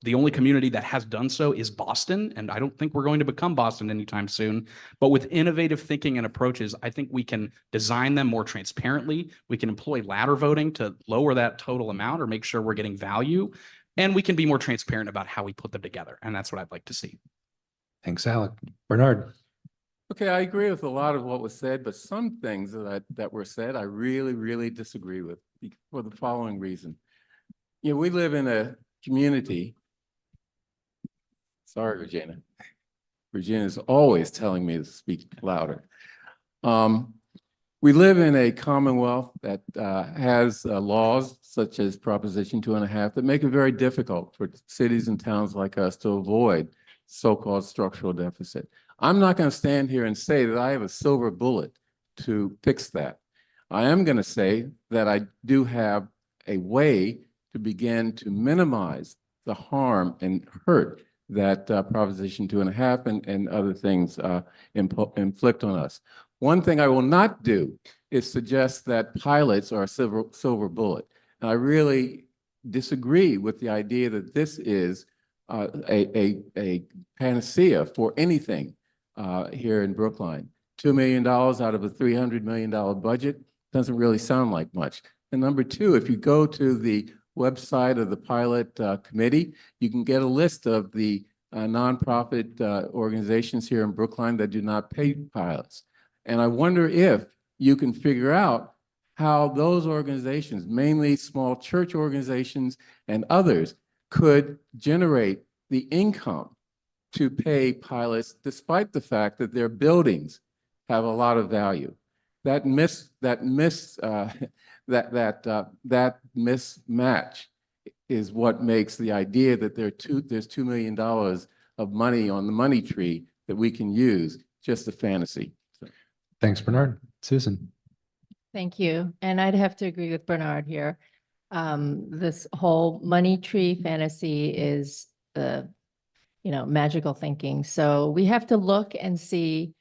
The only community that has done so is Boston, and I don't think we're going to become Boston anytime soon. But with innovative thinking and approaches, I think we can design them more transparently. We can employ ladder voting to lower that total amount or make sure we're getting value. And we can be more transparent about how we put them together. And that's what I'd like to see. Thanks, Alec. Bernard. Okay, I agree with a lot of what was said, but some things that were said, I really, really disagree with for the following reason. We live in a community. Sorry, Regina. Regina's always telling me to speak louder. We live in a commonwealth that has laws such as Proposition 2.5 that make it very difficult for cities and towns like us to avoid so-called structural deficit. I'm not going to stand here and say that I have a silver bullet to fix that. I am going to say that I do have a way to begin to minimize the harm and hurt that Proposition 2.5 and other things inflict on us. One thing I will not do is suggest that pilots are a silver bullet. And I really disagree with the idea that this is a panacea for anything here in Brookline. $2 million out of a $300 million budget doesn't really sound like much. And number two, if you go to the website of the pilot committee, you can get a list of the nonprofit organizations here in Brookline that do not pay pilots. And I wonder if you can figure out how those organizations, mainly small church organizations and others, could generate the income to pay pilots, despite the fact that their buildings have a lot of value. That mismatch is what makes the idea that there's $2 million of money on the money tree that we can use just a fantasy. Thanks, Bernard. Susan. Thank you. And I'd have to agree with Bernard here. This whole money tree fantasy is magical thinking. So we have to look and see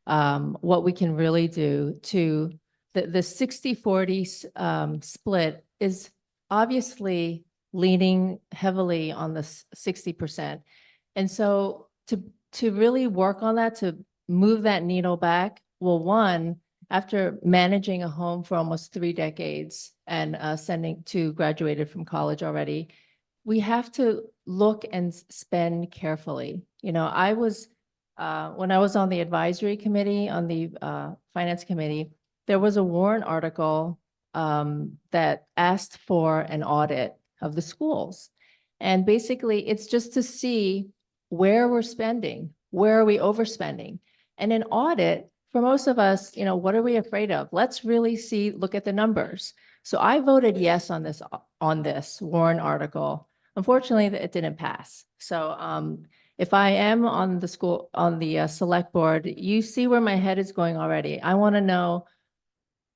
what we can really do to the 60-40 split is obviously leaning heavily on the 60%. And so to really work on that, to move that needle back, well, one, after managing a home for almost 3 decades and sending 2 graduated from college already, we have to look and spend carefully. I was, when I was on the advisory committee, on the finance committee, there was a Warren article that asked for an audit of the schools. And basically, it's just to see where we're spending, where are we overspending? And an audit, for most of us, what are we afraid of? Let's really look at the numbers. So I voted yes on this Warren article. Unfortunately, it didn't pass. So if I am on the select board, you see where my head is going already. I want to know,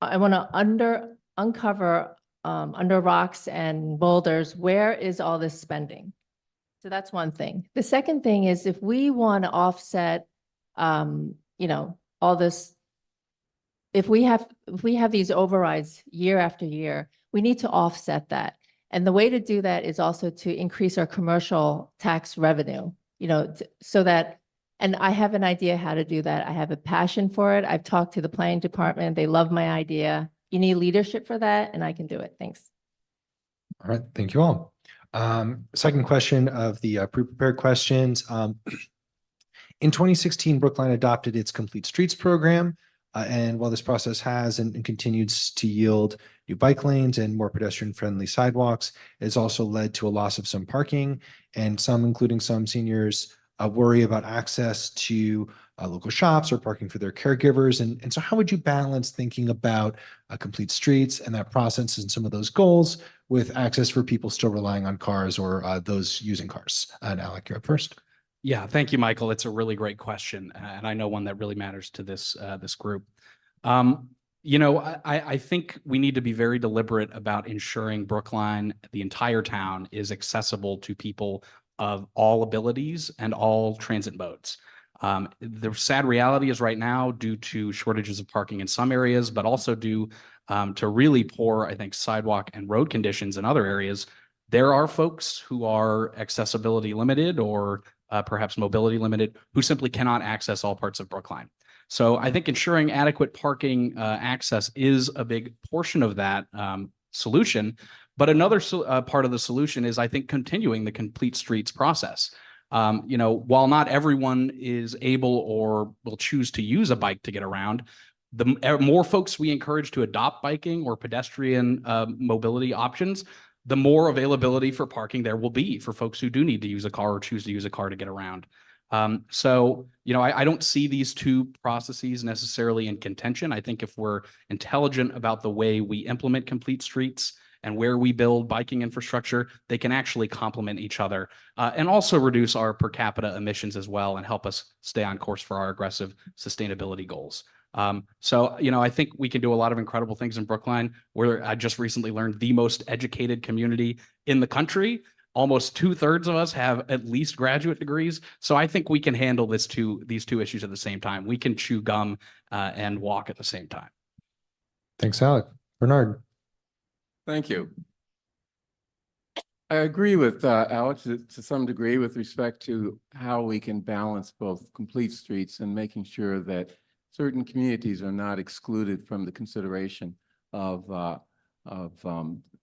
I want to uncover under rocks and boulders, where is all this spending? So that's one thing. The second thing is, if we want to offset, all this, if we have these overrides year after year, we need to offset that. And the way to do that is also to increase our commercial tax revenue, so that, and I have an idea how to do that. I have a passion for it. I've talked to the planning department. They love my idea. You need leadership for that, and I can do it. Thanks. All right, thank you all. Second question of the pre-prepared questions. In 2016, Brookline adopted its Complete Streets program. And while this process has and continues to yield new bike lanes and more pedestrian-friendly sidewalks, it has also led to a loss of some parking, and some, including some seniors, worry about access to local shops or parking for their caregivers. And so how would you balance thinking about Complete Streets and that process and some of those goals with access for people still relying on cars or those using cars? And Alec, you're up first. Yeah, thank you, Michael. It's a really great question, and I know one that really matters to this group. I think we need to be very deliberate about ensuring Brookline, the entire town, is accessible to people of all abilities and all transit modes. The sad reality is right now, due to shortages of parking in some areas, but also due to really poor, I think, sidewalk and road conditions in other areas, there are folks who are accessibility limited or perhaps mobility limited who simply cannot access all parts of Brookline. So I think ensuring adequate parking access is a big portion of that solution. But another part of the solution is, I think, continuing the complete streets process. While not everyone is able or will choose to use a bike to get around, the more folks we encourage to adopt biking or pedestrian mobility options, the more availability for parking there will be for folks who do need to use a car or choose to use a car to get around. I don't see these two processes necessarily in contention. I think if we're intelligent about the way we implement complete streets and where we build biking infrastructure, they can actually complement each other and also reduce our per capita emissions as well and help us stay on course for our aggressive sustainability goals. I think we can do a lot of incredible things in Brookline. I just recently learned the most educated community in the country. Almost 2/3 of us have at least graduate degrees. So I think we can handle these two issues at the same time. We can chew gum and walk at the same time. Thanks, Alec. Bernard. Thank you. I agree with Alex to some degree with respect to how we can balance both complete streets and making sure that certain communities are not excluded from the consideration of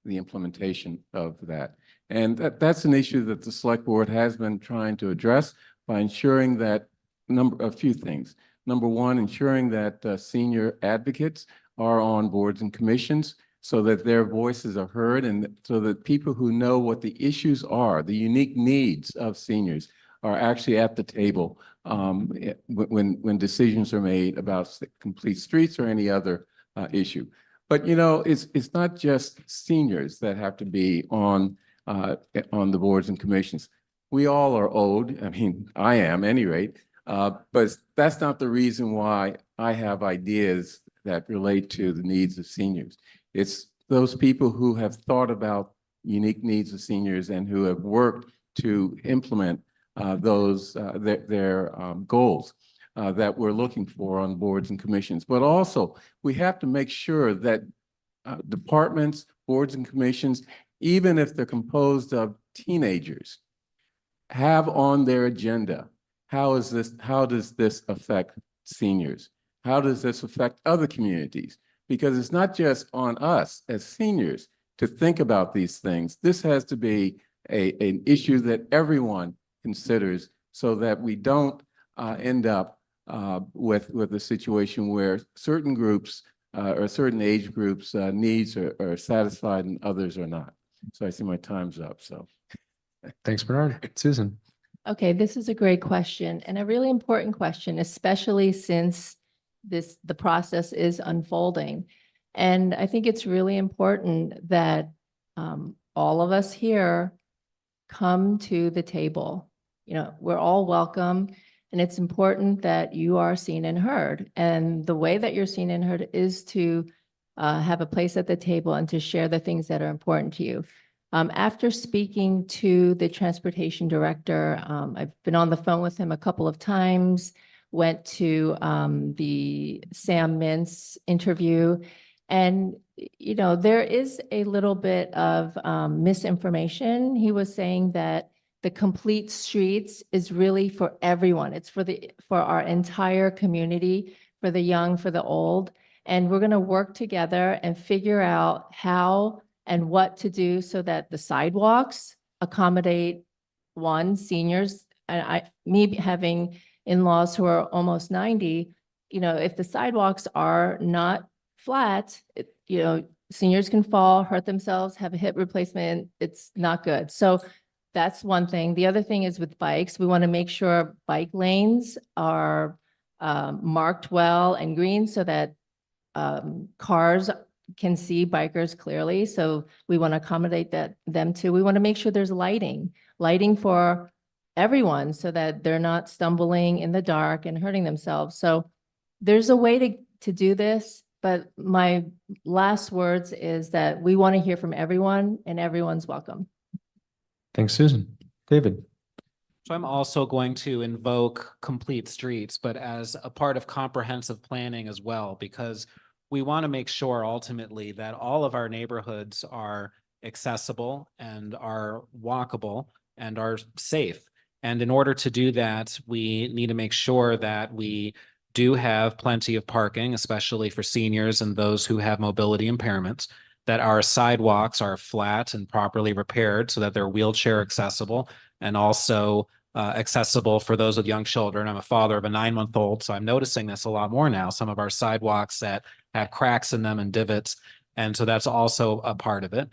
the implementation of that. And that's an issue that the Select Board has been trying to address by ensuring that a few things. Number one, ensuring that senior advocates are on boards and commissions so that their voices are heard and so that people who know what the issues are, the unique needs of seniors, are actually at the table when decisions are made about complete streets or any other issue. But it's not just seniors that have to be on the boards and commissions. We all are owed. I mean, I am, at any rate. But that's not the reason why I have ideas that relate to the needs of seniors. It's those people who have thought about unique needs of seniors and who have worked to implement their goals that we're looking for on boards and commissions. But also, we have to make sure that departments, boards and commissions, even if they're composed of teenagers, have on their agenda, how does this affect seniors? How does this affect other communities? Because it's not just on us as seniors to think about these things. This has to be an issue that everyone considers so that we don't end up with a situation where certain groups or certain age groups needs are satisfied and others are not. So I see my time's up, so. Thanks, Bernard. Susan. Okay, this is a great question and a really important question, especially since the process is unfolding. And I think it's really important that all of us here come to the table. We're all welcome, and it's important that you are seen and heard. And the way that you're seen and heard is to have a place at the table and to share the things that are important to you. After speaking to the transportation director, I've been on the phone with him a couple of times, went to the Sam Mintz interview, and there is a little bit of misinformation. He was saying that the complete streets is really for everyone. It's for our entire community, for the young, for the old. And we're going to work together and figure out how and what to do so that the sidewalks accommodate seniors. And me having in-laws who are almost 90, if the sidewalks are not flat, seniors can fall, hurt themselves, have a hip replacement. It's not good. So that's one thing. The other thing is with bikes, we want to make sure bike lanes are marked well and green so that cars can see bikers clearly. So we want to accommodate them too. We want to make sure there's lighting for everyone so that they're not stumbling in the dark and hurting themselves. So there's a way to do this, but my last words is that we want to hear from everyone and everyone's welcome. Thanks, Susan. David. So I'm also going to invoke complete streets, but as a part of comprehensive planning as well, because we want to make sure ultimately that all of our neighborhoods are accessible and are walkable and are safe. And in order to do that, we need to make sure that we do have plenty of parking, especially for seniors and those who have mobility impairments, that our sidewalks are flat and properly repaired so that they're wheelchair accessible, and also accessible for those with young children. I'm a father of a 9-month-old, so I'm noticing this a lot more now. Some of our sidewalks that have cracks in them and divots, and so that's also a part of it.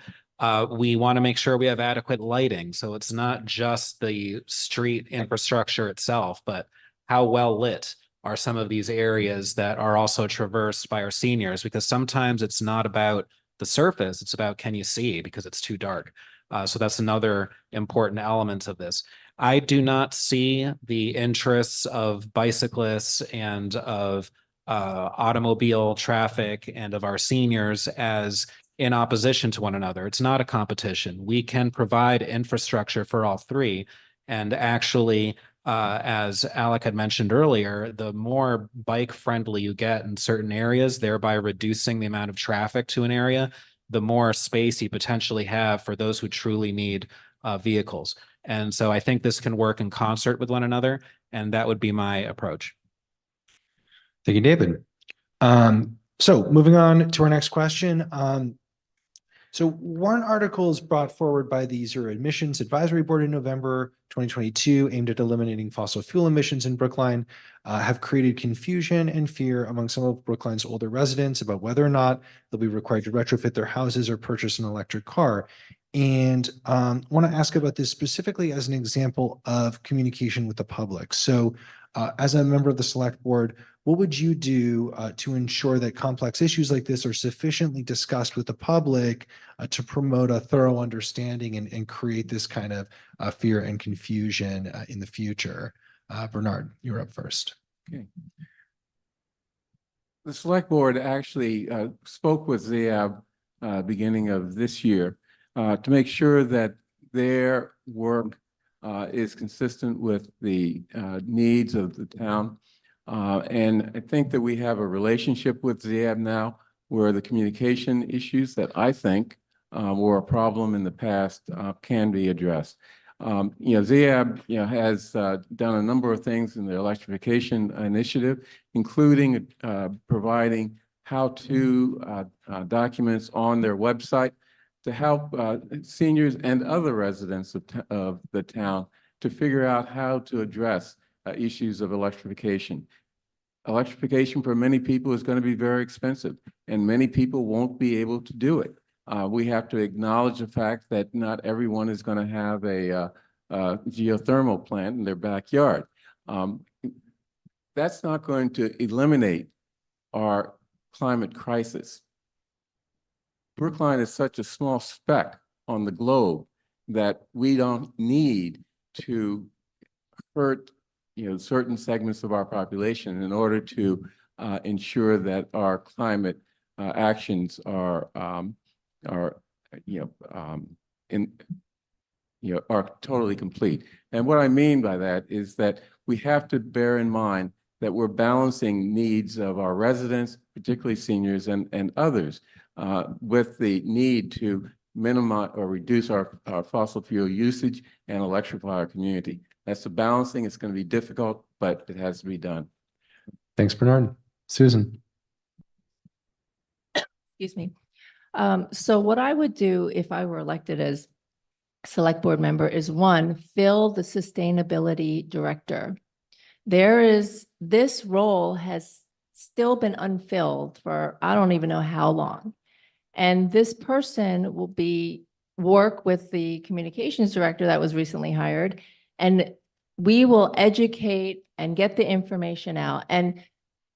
We want to make sure we have adequate lighting, so it's not just the street infrastructure itself, but how well lit are some of these areas that are also traversed by our seniors, because sometimes it's not about the surface, it's about can you see because it's too dark. So that's another important element of this. I do not see the interests of bicyclists and of automobile traffic and of our seniors as in opposition to one another. It's not a competition. We can provide infrastructure for all three. And actually, as Alec had mentioned earlier, the more bike friendly you get in certain areas, thereby reducing the amount of traffic to an area, the more space you potentially have for those who truly need vehicles. And so I think this can work in concert with one another, and that would be my approach. Thank you, David. So moving on to our next question. So one article is brought forward by the Zero Emissions Advisory Board in November 2022, aimed at eliminating fossil fuel emissions in Brookline, have created confusion and fear among some of Brookline's older residents about whether or not they'll be required to retrofit their houses or purchase an electric car. And want to ask about this specifically as an example of communication with the public. So as a member of the select board, what would you do to ensure that complex issues like this are sufficiently discussed with the public to promote a thorough understanding and create this kind of fear and confusion in the future? Bernard, you're up first. Okay. The select board actually spoke with the beginning of this year to make sure that their work is consistent with the needs of the town. And I think that we have a relationship with ZAB now where the communication issues that I think were a problem in the past can be addressed. ZAB, has done a number of things in the electrification initiative, including providing how-to documents on their website to help seniors and other residents of the town to figure out how to address issues of electrification. Electrification for many people is going to be very expensive, and many people won't be able to do it. We have to acknowledge the fact that not everyone is going to have a geothermal plant in their backyard. That's not going to eliminate our climate crisis. Brookline is such a small speck on the globe that we don't need to hurt certain segments of our population in order to ensure that our climate actions are totally complete. And what I mean by that is that we have to bear in mind that we're balancing needs of our residents, particularly seniors and others, with the need to minimize or reduce our fossil fuel usage and electrify our community. That's the balancing. It's going to be difficult, but it has to be done. Thanks, Bernard. Susan. Excuse me. So what I would do if I were elected as select board member is, one, fill the sustainability director. This role has still been unfilled for I don't even know how long. And this person will work with the communications director that was recently hired, and we will educate and get the information out. And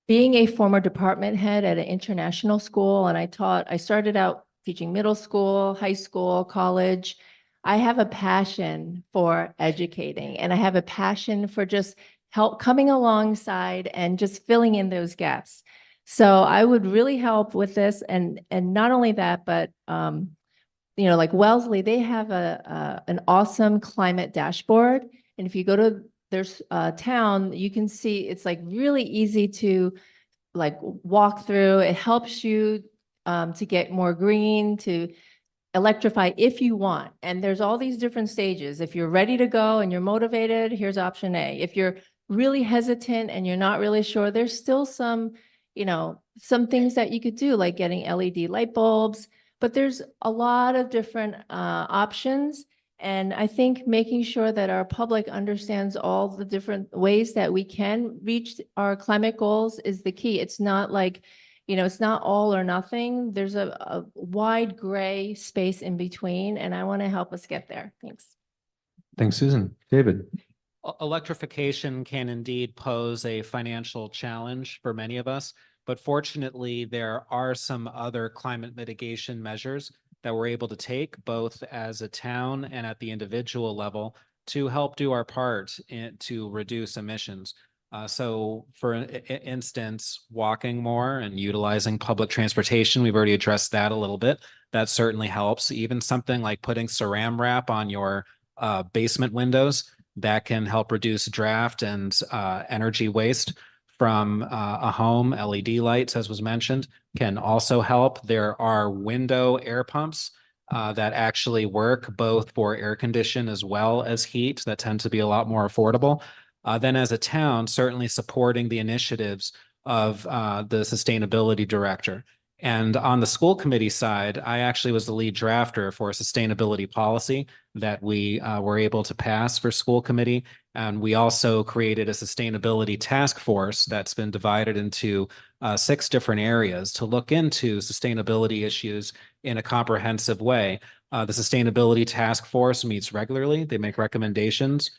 being a former department head at an international school, and I started out teaching middle school, high school, college, I have a passion for educating, and I have a passion for just help coming alongside and just filling in those gaps. So I would really help with this, and not only that, but like Wellesley, they have an awesome climate dashboard, and if you go to their town, you can see it's like really easy to like walk through. It helps you to get more green, to electrify if you want. And there's all these different stages. If you're ready to go and you're motivated, here's option A. If you're really hesitant and you're not really sure, there's still some things that you could do, like getting LED light bulbs, but there's a lot of different options. And I think making sure that our public understands all the different ways that we can reach our climate goals is the key. It's not like, it's not all or nothing. There's a wide gray space in between, and I want to help us get there. Thanks. Thanks, Susan. David? Electrification can indeed pose a financial challenge for many of us, but fortunately, there are some other climate mitigation measures that we're able to take both as a town and at the individual level to help do our part to reduce emissions. So for instance, walking more and utilizing public transportation, we've already addressed that a little bit. That certainly helps. Even something like putting saran wrap on your basement windows, that can help reduce draft and energy waste from a home. LED lights, as was mentioned, can also help. There are window air pumps that actually work both for air condition as well as heat that tend to be a lot more affordable. Then as a town, certainly supporting the initiatives of the sustainability director. And on the school committee side, I actually was the lead drafter for a sustainability policy that we were able to pass for school committee. And we also created a sustainability task force that's been divided into 6 different areas to look into sustainability issues in a comprehensive way. The sustainability task force meets regularly. They make recommendations.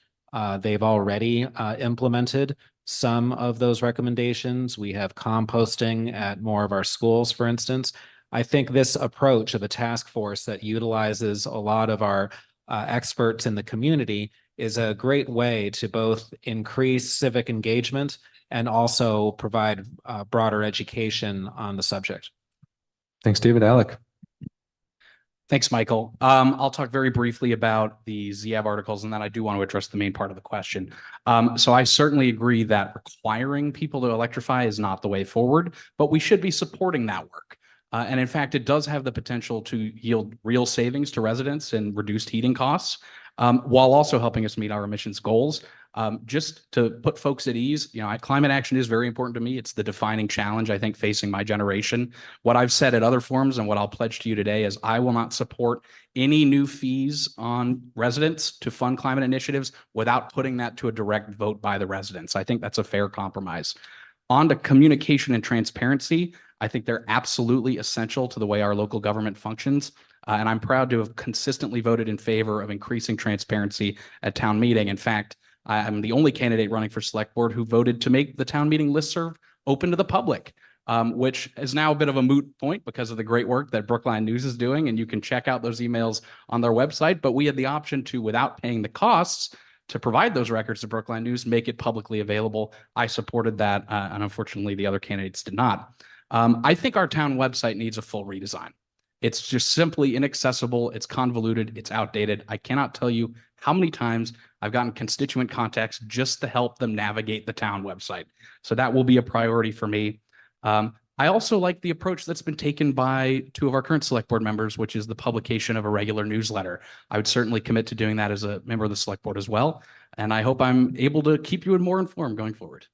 They've already implemented some of those recommendations. We have composting at more of our schools, for instance. I think this approach of a task force that utilizes a lot of our experts in the community is a great way to both increase civic engagement and also provide broader education on the subject. Thanks, David. Alec? Thanks, Michael. I'll talk very briefly about the ZIAB articles, and then I do want to address the main part of the question. So I certainly agree that requiring people to electrify is not the way forward, but we should be supporting that work. And in fact, it does have the potential to yield real savings to residents and reduced heating costs, while also helping us meet our emissions goals. Just to put folks at ease, climate action is very important to me. It's the defining challenge, I think, facing my generation. What I've said at other forums and what I'll pledge to you today is I will not support any new fees on residents to fund climate initiatives without putting that to a direct vote by the residents. I think that's a fair compromise. On to communication and transparency, I think they're absolutely essential to the way our local government functions. And I'm proud to have consistently voted in favor of increasing transparency at town meeting. In fact, I'm the only candidate running for select board who voted to make the town meeting listserv open to the public, which is now a bit of a moot point because of the great work that Brookline News is doing. And you can check out those emails on their website. But we had the option to, without paying the costs to provide those records to Brookline News, make it publicly available. I supported that. And unfortunately, the other candidates did not. I think our town website needs a full redesign. It's just simply inaccessible. It's convoluted. It's outdated. I cannot tell you how many times I've gotten constituent contacts just to help them navigate the town website. So that will be a priority for me. I also like the approach that's been taken by 2 of our current select board members, which is the publication of a regular newsletter. I would certainly commit to doing that as a member of the select board as well. And I hope I'm able to keep you more informed going forward.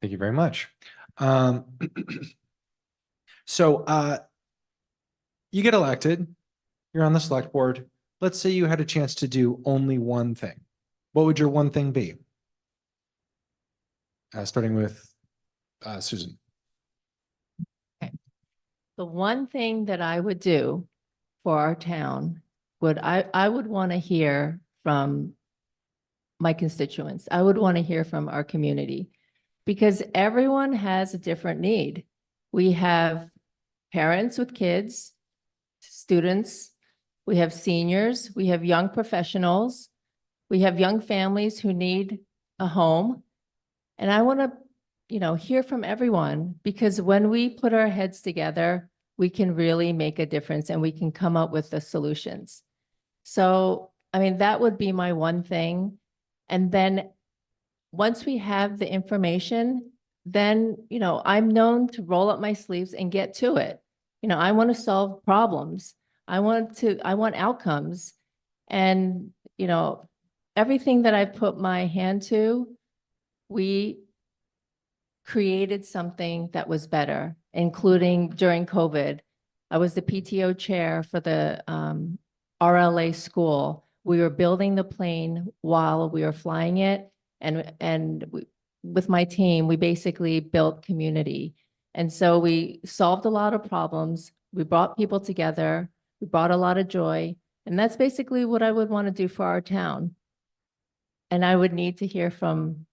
Thank you very much. So you get elected, you're on the select board. Let's say you had a chance to do only one thing. What would your one thing be? Starting with Susan. Okay. The one thing that I would do for our town I would want to hear from my constituents. I would want to hear from our community, because everyone has a different need. We have parents with kids, students, we have seniors, we have young professionals, we have young families who need a home. And I want to, hear from everyone, because when we put our heads together, we can really make a difference and we can come up with the solutions. So, I mean, that would be my one thing. And then once we have the information, then, I'm known to roll up my sleeves and get to it. I want to solve problems. I want outcomes. And, everything that I've put my hand to, we created something that was better, including during COVID. I was the PTO chair for the RLA school. We were building the plane while we were flying it. With my team, we basically built community. And so we solved a lot of problems. We brought people together. We brought a lot of joy. And that's basically what I would want to do for our town. And I would need to hear from,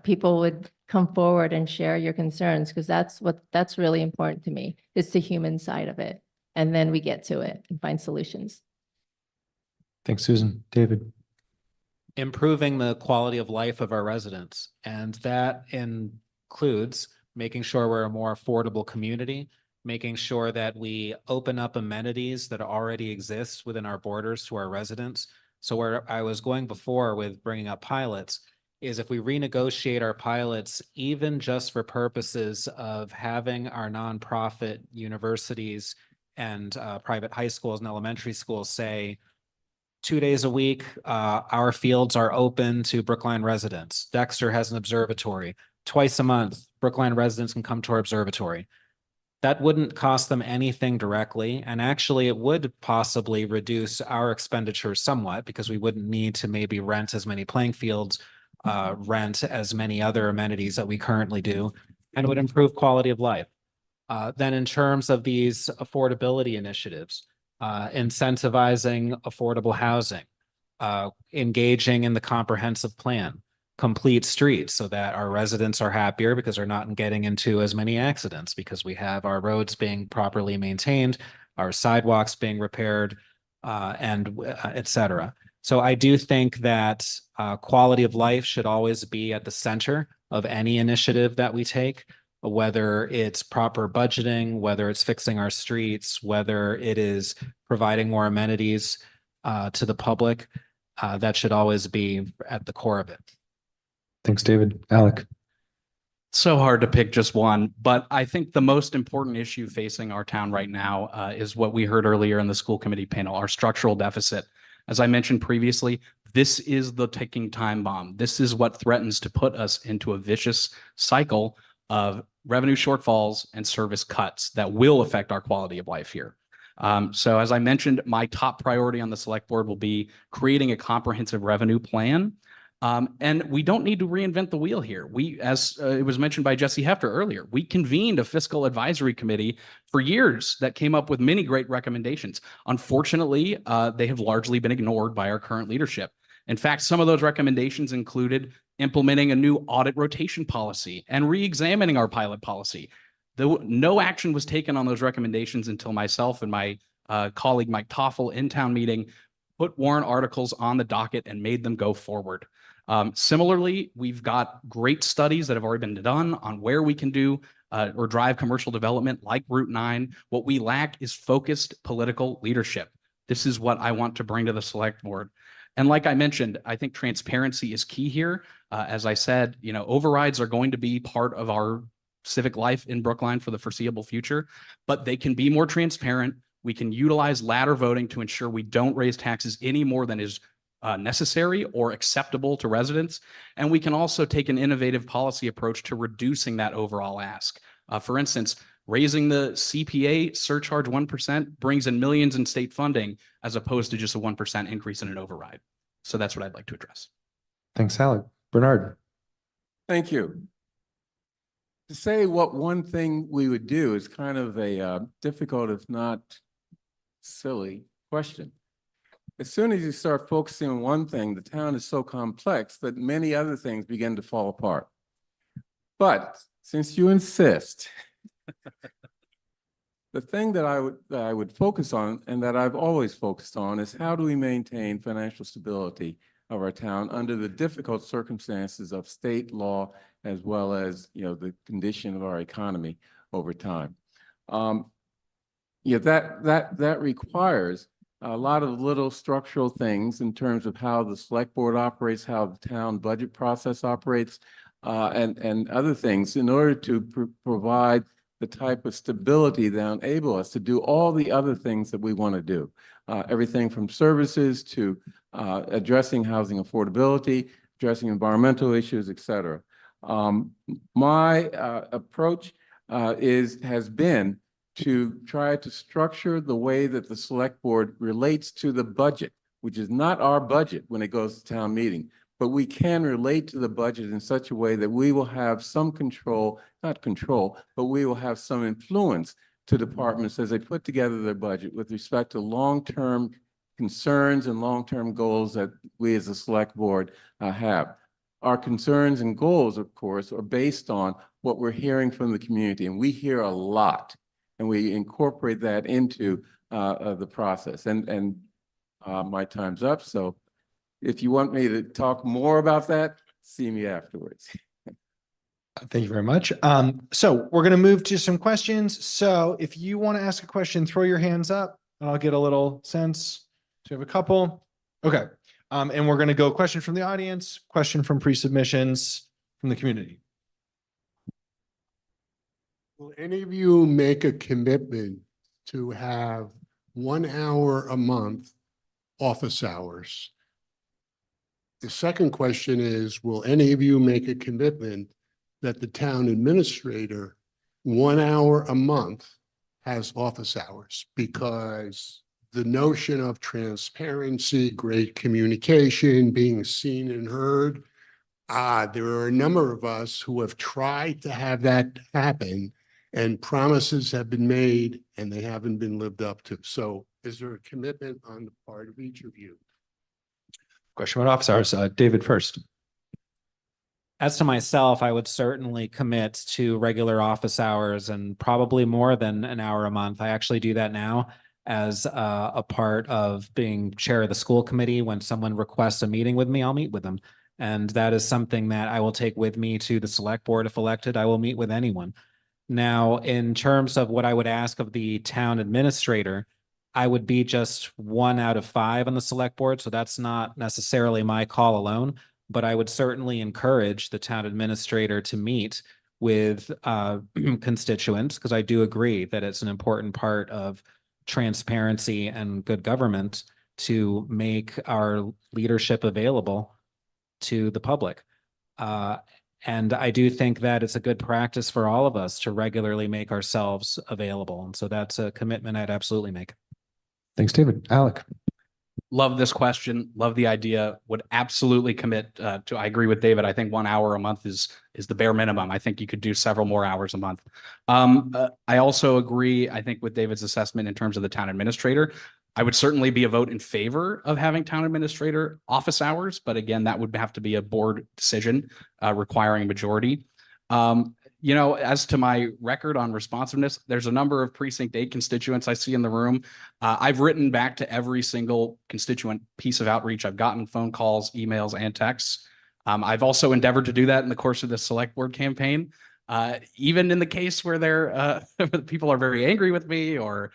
people would come forward and share your concerns, because that's really important to me. It's the human side of it. And then we get to it and find solutions. Thanks, Susan. David? Improving the quality of life of our residents. And that includes making sure we're a more affordable community, making sure that we open up amenities that already exist within our borders to our residents. So where I was going before with bringing up pilots is if we renegotiate our pilots, even just for purposes of having our nonprofit universities and private high schools and elementary schools say, 2 days a week, our fields are open to Brookline residents. Dexter has an observatory. Twice a month, Brookline residents can come to our observatory. That wouldn't cost them anything directly. And actually, it would possibly reduce our expenditures somewhat, because we wouldn't need to maybe rent as many playing fields, rent as many other amenities that we currently do, and it would improve quality of life. Then in terms of these affordability initiatives, incentivizing affordable housing, engaging in the comprehensive plan, complete streets so that our residents are happier because they're not getting into as many accidents, because we have our roads being properly maintained, our sidewalks being repaired, and et cetera. So I do think that quality of life should always be at the center of any initiative that we take, whether it's proper budgeting, whether it's fixing our streets, whether it is providing more amenities to the public. That should always be at the core of it. Thanks, David. Alec? So hard to pick just one, but I think the most important issue facing our town right now is what we heard earlier in the school committee panel, our structural deficit. As I mentioned previously, this is the ticking time bomb. This is what threatens to put us into a vicious cycle of revenue shortfalls and service cuts that will affect our quality of life here. So as I mentioned, my top priority on the select board will be creating a comprehensive revenue plan. And we don't need to reinvent the wheel here. We, as it was mentioned by Jesse Hefter earlier, we convened a fiscal advisory committee for years that came up with many great recommendations. Unfortunately, they have largely been ignored by our current leadership. In fact, some of those recommendations included implementing a new audit rotation policy and re-examining our pilot policy. Though no action was taken on those recommendations until myself and my colleague Mike Toffel in town meeting put warrant articles on the docket and made them go forward. Similarly, we've got great studies that have already been done on where we can do or drive commercial development like Route 9. What we lack is focused political leadership. This is what I want to bring to the select board. And like I mentioned, I think transparency is key here. As I said, overrides are going to be part of our civic life in Brookline for the foreseeable future, but they can be more transparent. We can utilize ladder voting to ensure we don't raise taxes any more than is necessary or acceptable to residents. And we can also take an innovative policy approach to reducing that overall ask. For instance, raising the CPA surcharge 1% brings in millions in state funding as opposed to just a 1% increase in an override. So that's what I'd like to address. Thanks, Alec. Bernard? Thank you. To say what one thing we would do is kind of a difficult, if not silly, question. As soon as you start focusing on one thing, the town is so complex that many other things begin to fall apart. But since you insist, The thing that I would focus on, and that I've always focused on, is how do we maintain financial stability of our town under the difficult circumstances of state law, as well as, you know, the condition of our economy over time. Yeah, that requires a lot of little structural things in terms of how the select board operates, how the town budget process operates, and other things in order to provide the type of stability that enable us to do all the other things that we want to do. Everything from services to addressing housing affordability, addressing environmental issues, et cetera. My approach has been to try to structure the way that the select board relates to the budget, which is not our budget when it goes to town meeting, but we can relate to the budget in such a way that we will have some control, not control, but we will have some influence to departments as they put together their budget with respect to long-term concerns and long-term goals that we as a select board have. Our concerns and goals, of course, are based on what we're hearing from the community, and we hear a lot, and we incorporate that into the process. And my time's up, so if you want me to talk more about that, see me afterwards. Thank you very much. So we're going to move to some questions. So if you want to ask a question, throw your hands up and I'll get a little sense. So we have a couple. Okay. And we're going to go question from the audience, question from pre-submissions from the community. Will any of you make a commitment to have 1 hour a month office hours? The second question is, will any of you make a commitment that the town administrator 1 hour a month has office hours? Because the notion of transparency, great communication, being seen and heard, there are a number of us who have tried to have that happen, and promises have been made and they haven't been lived up to. So is there a commitment on the part of each of you? Question about office hours. David first. As to myself, I would certainly commit to regular office hours and probably more than an hour a month. I actually do that now as a part of being chair of the school committee. When someone requests a meeting with me, I'll meet with them. And that is something that I will take with me to the select board. If elected, I will meet with anyone. Now, in terms of what I would ask of the town administrator, I would be just 1 out of 5 on the select board. So that's not necessarily my call alone, but I would certainly encourage the town administrator to meet with constituents, because I do agree that it's an important part of transparency and good government to make our leadership available to the public. And I do think that it's a good practice for all of us to regularly make ourselves available. And so that's a commitment I'd absolutely make. Thanks, David. Alec. Love this question. Love the idea. Would absolutely commit to. I agree with David. I think 1 hour a month is the bare minimum. I think you could do several more hours a month. I also agree, I think, with David's assessment in terms of the town administrator. I would certainly be a vote in favor of having town administrator office hours, but again, that would have to be a board decision requiring a majority. You know, as to my record on responsiveness, there's a number of precinct 8 constituents I see in the room. I've written back to every single constituent piece of outreach. I've gotten phone calls, emails, and texts. I've also endeavored to do that in the course of this select board campaign. Even in the case where people are very angry with me or,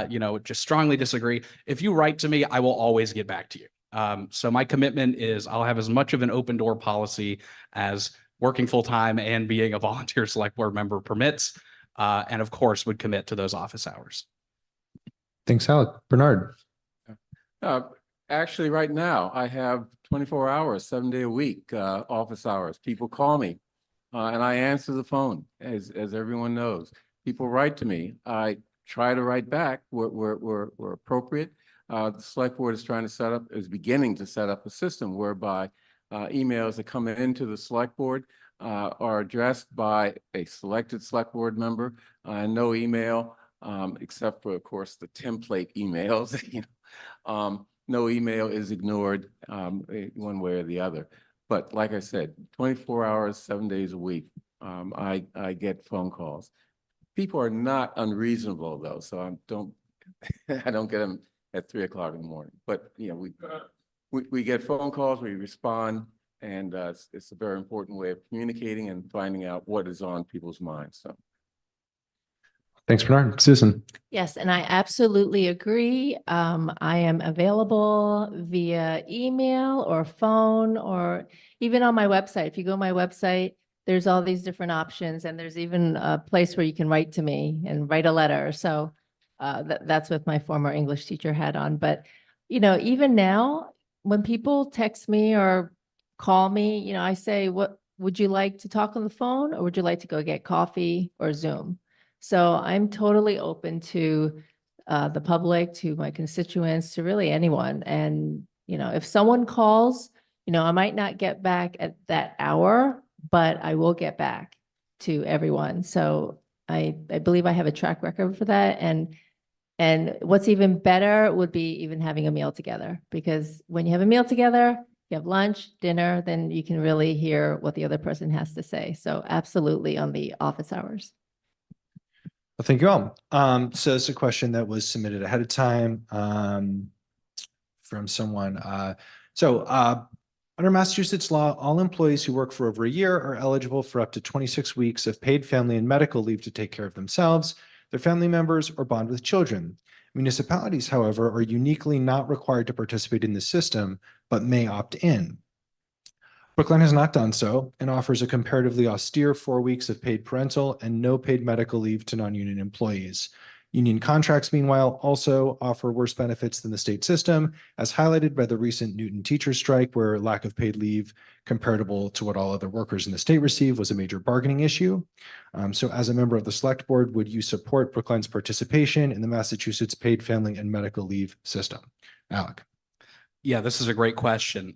you know, just strongly disagree. If you write to me, I will always get back to you. So my commitment is I'll have as much of an open door policy as working full time and being a volunteer select board member permits, and of course would commit to those office hours. Thanks, Alec. Bernard. Actually, right now I have 24 hours, 7 day a week office hours. People call me and I answer the phone, as everyone knows. People write to me. I try to write back where appropriate. The select board is beginning to set up a system whereby emails that come into the select board are addressed by a selected select board member. No email, except for, of course, the template emails. No email is ignored one way or the other. But like I said, 24 hours, 7 days a week, I get phone calls. people are not unreasonable though, so I don't, I don't get them at 3 o'clock in the morning. But, you know, we get phone calls, we respond, and it's a very important way of communicating and finding out what is on people's minds, so. Thanks, Bernard. Susan? Yes, and I absolutely agree. I am available via email or phone or even on my website. If you go to my website, there's all these different options and there's even a place where you can write to me and write a letter. So that's with my former English teacher hat on. But, you know, even now, when people text me or call me, you know, I say, what would you like to talk on the phone or would you like to go get coffee or Zoom? So I'm totally open to the public, to my constituents, to really anyone. And, you know, if someone calls, you know, I might not get back at that hour, but I will get back to everyone. So I believe I have a track record for that. And what's even better would be even having a meal together, because when you have a meal together, you have lunch, dinner, then you can really hear what the other person has to say. So absolutely on the office hours. Well, thank you all. So it's a question that was submitted ahead of time from someone. Under Massachusetts law, all employees who work for over a year are eligible for up to 26 weeks of paid family and medical leave to take care of themselves, their family members, or bond with children. Municipalities, however, are uniquely not required to participate in the system, but may opt in. Brookline has not done so and offers a comparatively austere 4 weeks of paid parental and no paid medical leave to non-union employees. Union contracts, meanwhile, also offer worse benefits than the state system, as highlighted by the recent Newton teachers strike, where lack of paid leave comparable to what all other workers in the state receive was a major bargaining issue. So as a member of the select board, would you support Brookline's participation in the Massachusetts paid family and medical leave system? Alec. Yeah, this is a great question.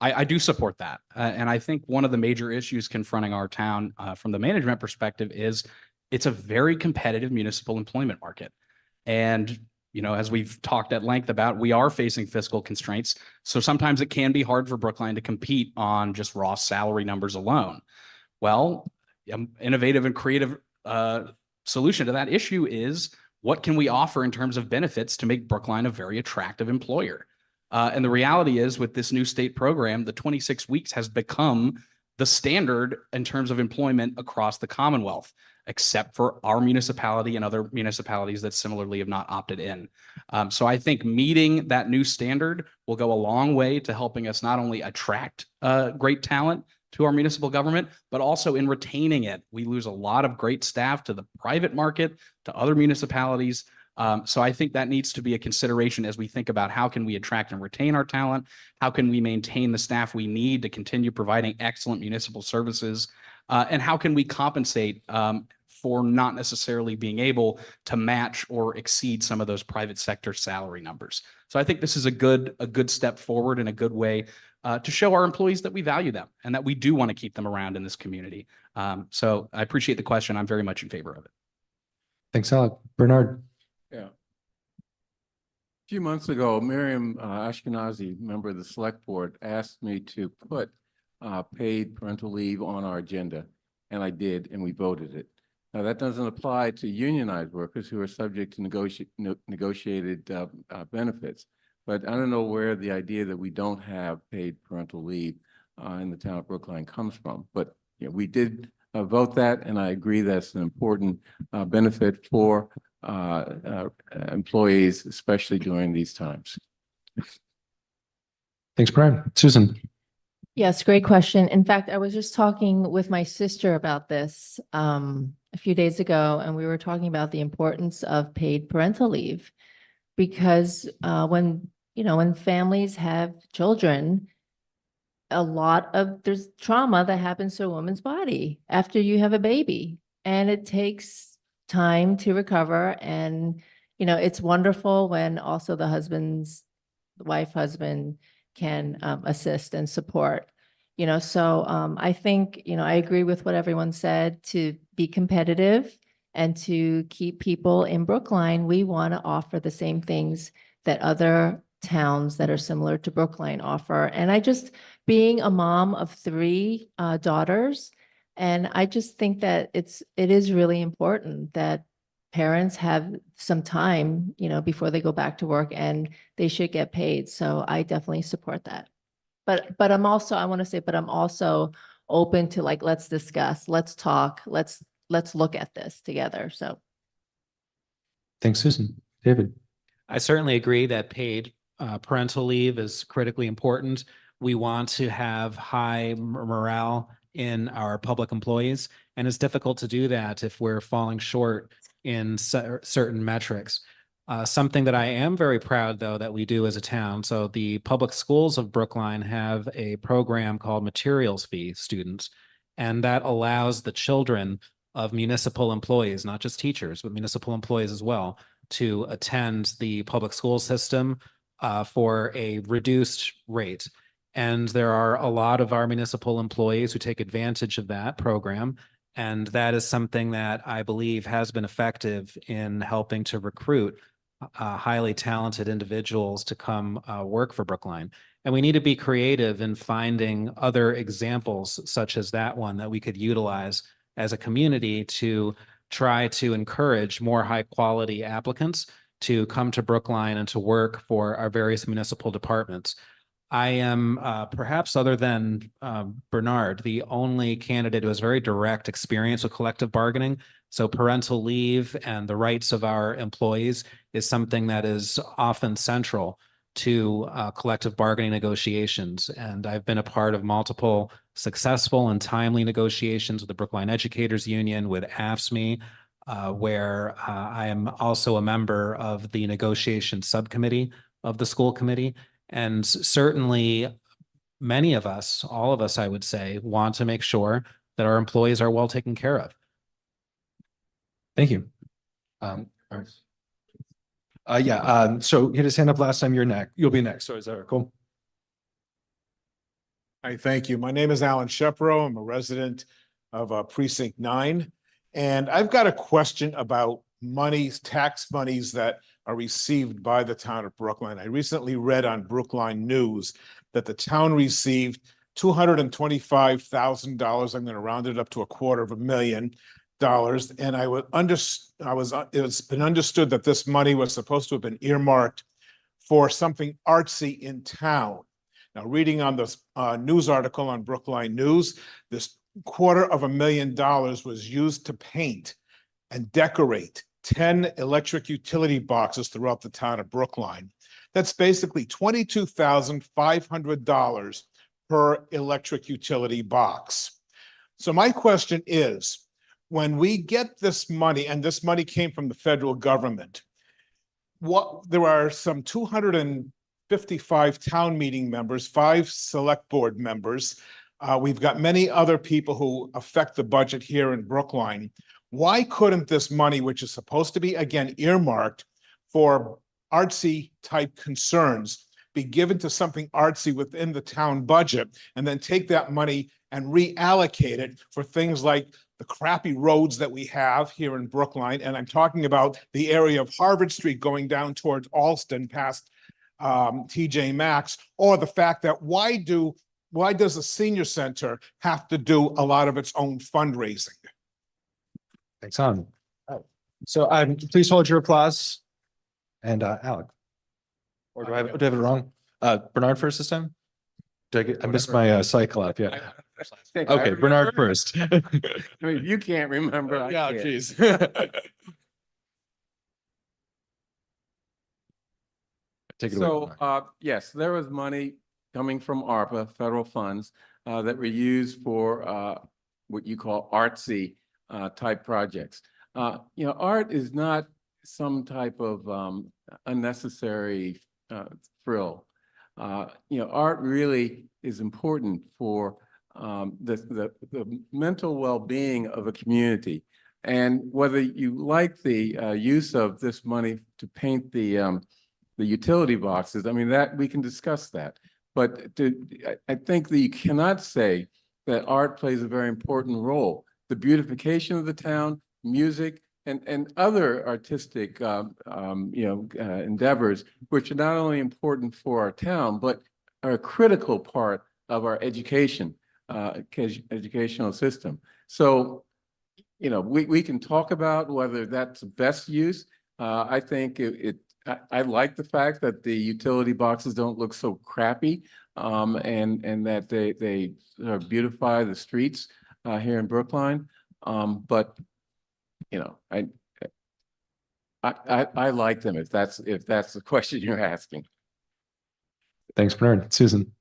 I do support that. And I think one of the major issues confronting our town from the management perspective is it's a very competitive municipal employment market. And, you know, as we've talked at length about, we are facing fiscal constraints. So sometimes it can be hard for Brookline to compete on just raw salary numbers alone. Well, innovative and creative solution to that issue is, what can we offer in terms of benefits to make Brookline a very attractive employer? And the reality is, with this new state program, the 26 weeks has become the standard in terms of employment across the Commonwealth, except for our municipality and other municipalities that similarly have not opted in. So I think meeting that new standard will go a long way to helping us not only attract great talent to our municipal government, but also in retaining it. We lose a lot of great staff to the private market, to other municipalities. So I think that needs to be a consideration as we think about how can we attract and retain our talent? How can we maintain the staff we need to continue providing excellent municipal services? And how can we compensate for not necessarily being able to match or exceed some of those private sector salary numbers? So I think this is a good step forward and a good way to show our employees that we value them and that we do want to keep them around in this community. So I appreciate the question. I'm very much in favor of it. Thanks, Alec. Bernard. Yeah. A few months ago, Miriam Ashkenazi, member of the select board, asked me to put paid parental leave on our agenda, and I did, and we voted it. Now, that doesn't apply to unionized workers who are subject to negotiated benefits, but I don't know where the idea that we don't have paid parental leave in the town of Brookline comes from, but you know, we did vote that, and I agree that's an important benefit for employees, especially during these times. Thanks, Brian. Susan. Yes, great question. In fact, I was just talking with my sister about this a few days ago, and we were talking about the importance of paid parental leave, because when families have children, there's trauma that happens to a woman's body after you have a baby, and it takes time to recover. And, you know, it's wonderful when also the husband can assist and support, you know. So I think, you know, I agree with what everyone said. To be competitive and to keep people in Brookline, we want to offer the same things that other towns that are similar to Brookline offer. And being a mom of 3 daughters, And I just think that it is really important that parents have some time, before they go back to work, and they should get paid. So I definitely support that. But I'm also, I want to say, but I'm also open to, like, let's discuss, let's talk, let's look at this together. So. Thanks, Susan. David? I certainly agree that paid parental leave is critically important. We want to have high morale in our public employees, and it's difficult to do that if we're falling short in certain metrics. Something that I am very proud, though, that we do as a town. So the public schools of Brookline have a program called Materials Fee Students, and that allows the children of municipal employees, not just teachers, but municipal employees as well, to attend the public school system for a reduced rate. And there are a lot of our municipal employees who take advantage of that program. And that is something that I believe has been effective in helping to recruit highly talented individuals to come work for Brookline. And we need to be creative in finding other examples such as that one that we could utilize as a community to try to encourage more high quality applicants to come to Brookline and to work for our various municipal departments. I am perhaps, other than Bernard, the only candidate who has very direct experience with collective bargaining. So parental leave and the rights of our employees is something that is often central to collective bargaining negotiations. And I've been a part of multiple successful and timely negotiations with the Brookline Educators Union, with AFSCME, where I am also a member of the negotiation subcommittee of the school committee. And certainly many of us, all of us, I would say, want to make sure that our employees are well taken care of. Thank you. So hit his hand up last time. You'll be next. So is that cool? Hi, thank you. My name is Alan Shepro. I'm a resident of Precinct 9. And I've got a question about tax monies that are received by the town of Brookline. I recently read on Brookline News that the town received $225,000. I'm going to round it up to $250,000. And it's been understood that this money was supposed to have been earmarked for something artsy in town. Now, reading on the news article on Brookline News, this $250,000 was used to paint and decorate 10 electric utility boxes throughout the town of Brookline. That's basically $22,500 per electric utility box. So my question is, when we get this money, and this money came from the federal government, there are some 255 town meeting members, 5 select board members. We've got many other people who affect the budget here in Brookline. Why couldn't this money, which is supposed to be, again, earmarked for artsy type concerns, be given to something artsy within the town budget, and then take that money and reallocate it for things like the crappy roads that we have here in Brookline? And I'm talking about the area of Harvard Street going down towards Alston past TJ Maxx, or the fact that why does a senior center have to do a lot of its own fundraising? Thanks, Alan. So please hold your applause. And Alec. Or do I have it wrong? Bernard first this time? I missed my cycle up. Yeah. Okay, Bernard first. I mean, you can't remember. I Yeah, can't. geez. Take it away. So, yes, there was money coming from ARPA, federal funds, that were used for what you call artsy type projects. Art is not some type of unnecessary frill. Art really is important for the mental well-being of a community. And whether you like the use of this money to paint the utility boxes, I mean, that we can discuss that. But I think that you cannot say that art plays a very important role. The beautification of the town, music, and other artistic endeavors, which are not only important for our town, but are a critical part of our educational system. So, we can talk about whether that's the best use. I think I like the fact that the utility boxes don't look so crappy, and that they beautify the streets here in Brookline. But I like them if that's the question you're asking. Thanks, Bernard. Susan.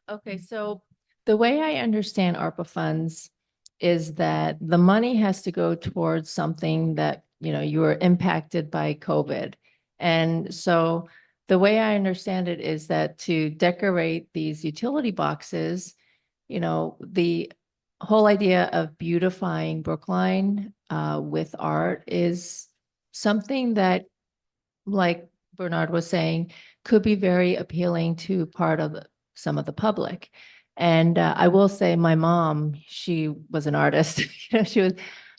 Okay, so the way I understand ARPA funds is that the money has to go towards something that, you were impacted by COVID. And so the way I understand it is that to decorate these utility boxes, the whole idea of beautifying Brookline with art is something that, like Bernard was saying, could be very appealing to some of the public. And I will say my mom, she was an artist. She was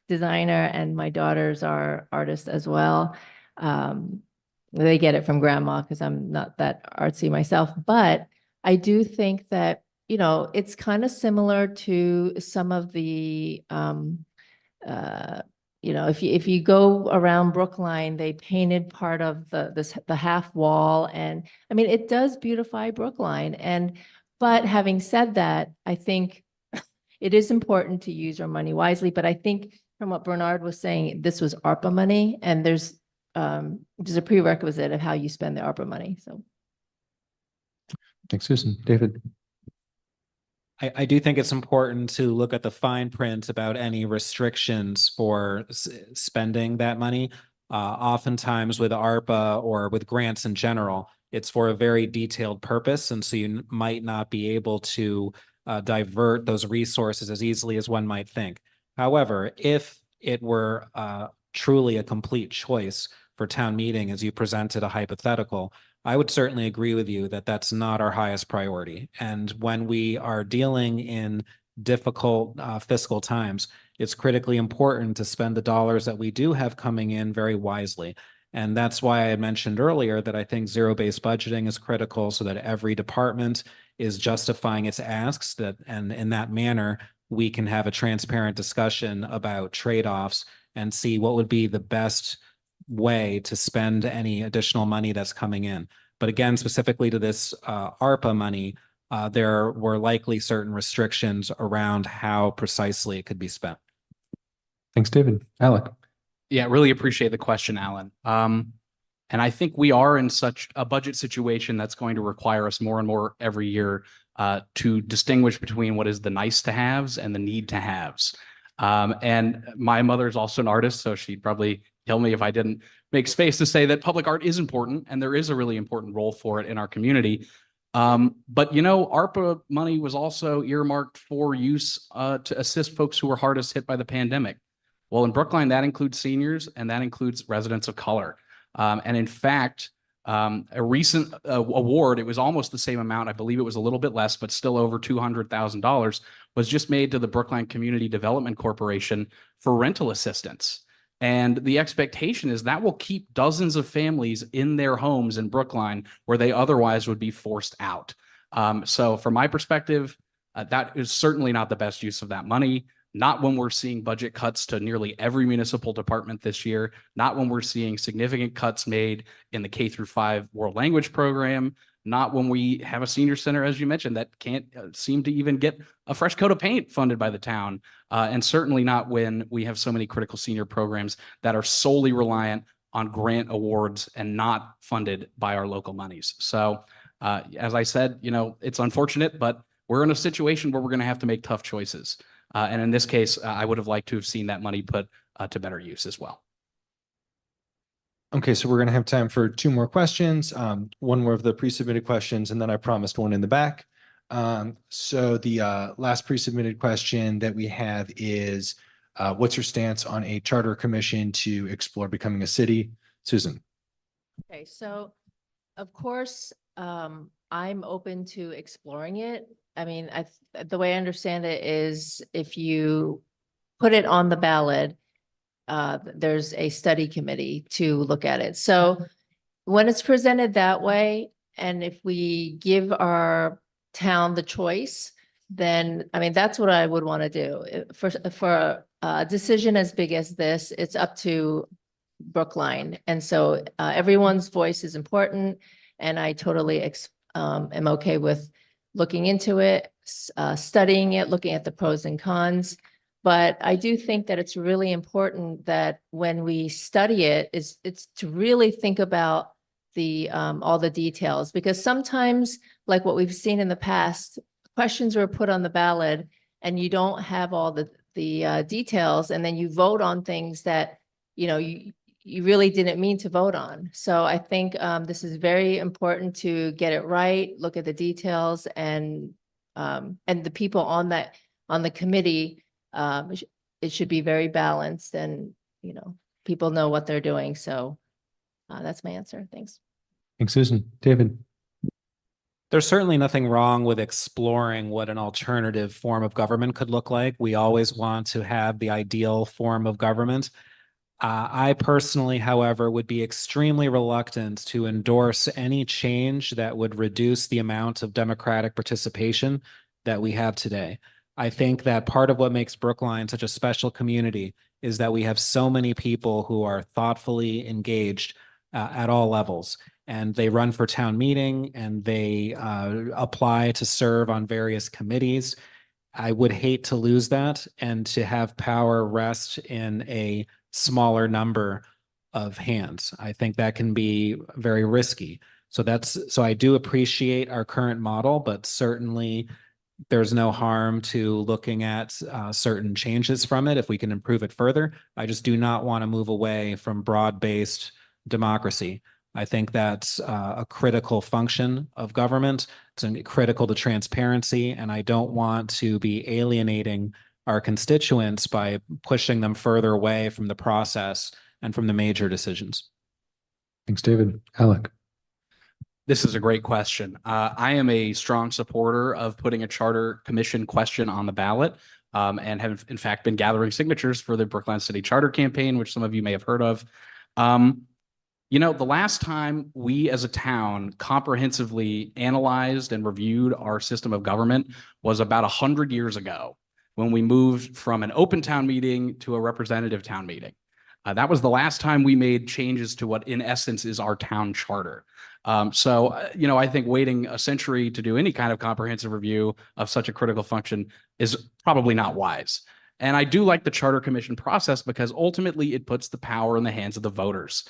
designer, and my daughters are artists as well. They get it from grandma because I'm not that artsy myself. But I do think that, it's kind of similar to some of the if you go around Brookline, they painted part of the half wall, and I mean, it does beautify Brookline. But having said that, I think it is important to use our money wisely. But I think from what Bernard was saying, this was ARPA money, and there's a prerequisite of how you spend the ARPA money. So, Thanks, Susan. David. I do think it's important to look at the fine print about any restrictions for spending that money. Oftentimes with ARPA or with grants in general, it's for a very detailed purpose. And so you might not be able to divert those resources as easily as one might think. However, if it were truly a complete choice for town meeting, as you presented a hypothetical, I would certainly agree with you that that's not our highest priority. And when we are dealing in difficult fiscal times, it's critically important to spend the dollars that we do have coming in very wisely. And that's why I mentioned earlier that I think zero-based budgeting is critical, so that every department is justifying its asks, and in that manner, we can have a transparent discussion about trade-offs and see what would be the best way to spend any additional money that's coming in. But again, specifically to this ARPA money, there were likely certain restrictions around how precisely it could be spent. Thanks, David. Alec. Yeah, really appreciate the question, Alan. And I think we are in such a budget situation that's going to require us more and more every year to distinguish between what is the nice to haves and the need to haves. And my mother is also an artist, so she'd probably kill me if I didn't make space to say that public art is important, and there is a really important role for it in our community. But ARPA money was also earmarked for use to assist folks who were hardest hit by the pandemic. Well, in Brookline, that includes seniors, and that includes residents of color. And in fact, a recent award, it was almost the same amount. I believe it was a little bit less, but still over $200,000, was just made to the Brookline Community Development Corporation for rental assistance. And the expectation is that will keep dozens of families in their homes in Brookline where they otherwise would be forced out. So from my perspective, that is certainly not the best use of that money. Not when we're seeing budget cuts to nearly every municipal department this year, not when we're seeing significant cuts made in the K-5 world language program, not when we have a senior center, as you mentioned, that can't seem to even get a fresh coat of paint funded by the town. And certainly not when we have so many critical senior programs that are solely reliant on grant awards and not funded by our local monies. So as I said, it's unfortunate, but we're in a situation where we're going to have to make tough choices. And in this case, I would have liked to have seen that money put to better use as well. Okay, so we're going to have time for two more questions. One more of the pre-submitted questions, and then I promised one in the back. So the last pre-submitted question that we have is, what's your stance on a charter commission to explore becoming a city? Susan. okay, so of course, I'm open to exploring it. I mean, the way I understand it is if you put it on the ballot, there's a study committee to look at it. So when it's presented that way, and if we give our town the choice, then, I mean, that's what I would want to do. For a decision as big as this, it's up to Brookline. And so everyone's voice is important. And I totally am okay with looking into it, studying it, looking at the pros and cons. But I do think that it's really important that when we study it, it's to really think about the all the details, because sometimes, like what we've seen in the past, questions were put on the ballot and you don't have all the details, and then you vote on things that, you know, you really didn't mean to vote on. So I think this is very important to get it right, look at the details, and the people on the committee, it should be very balanced, and, you know, people know what they're doing. So that's my answer. Thanks. Thanks, Susan. David? There's certainly nothing wrong with exploring what an alternative form of government could look like. We always want to have the ideal form of government. I personally, however, would be extremely reluctant to endorse any change that would reduce the amount of democratic participation that we have today. I think that part of what makes Brookline such a special community is that we have so many people who are thoughtfully engaged at all levels. And they run for town meeting, and they apply to serve on various committees. I would hate to lose that and to have power rest in a smaller number of hands. I think that can be very risky. So I do appreciate our current model, but certainly there's no harm to looking at certain changes from it if we can improve it further. I just do not want to move away from broad-based democracy. I think that's a critical function of government. It's critical to transparency, and I don't want to be alienating our constituents by pushing them further away from the process and from the major decisions. Thanks, David. Alec? This is a great question. I am a strong supporter of putting a charter commission question on the ballot, and have in fact been gathering signatures for the Brookline City Charter campaign, which some of you may have heard of. You know, the last time we as a town comprehensively analyzed and reviewed our system of government was about 100 years ago, when we moved from an open town meeting to a representative town meeting. That was the last time we made changes to what in essence is our town charter. You know, I think waiting a century to do any kind of comprehensive review of such a critical function is probably not wise. And I do like the charter commission process because ultimately it puts the power in the hands of the voters.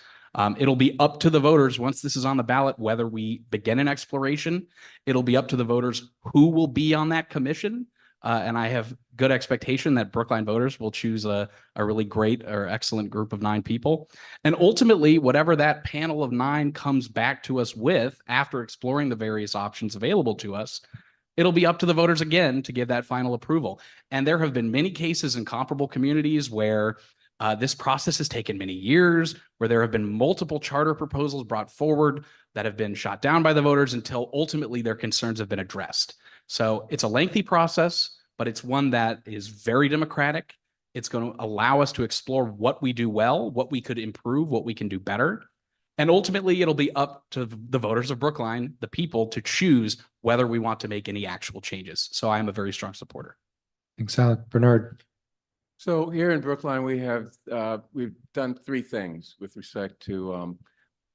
It'll be up to the voters once this is on the ballot, whether we begin an exploration. It'll be up to the voters who will be on that commission. And I have good expectation that Brookline voters will choose a really great or excellent group of 9 people. And ultimately, whatever that panel of 9 comes back to us with after exploring the various options available to us, it'll be up to the voters again to give that final approval. And there have been many cases in comparable communities where this process has taken many years, where there have been multiple charter proposals brought forward that have been shot down by the voters until ultimately their concerns have been addressed. So it's a lengthy process, but it's one that is very democratic. It's going to allow us to explore what we do well, what we could improve, what we can do better. And ultimately, it'll be up to the voters of Brookline, the people, to choose whether we want to make any actual changes. So I am a very strong supporter. Thanks, Alec. Bernard? So here in Brookline, we've done 3 things with respect to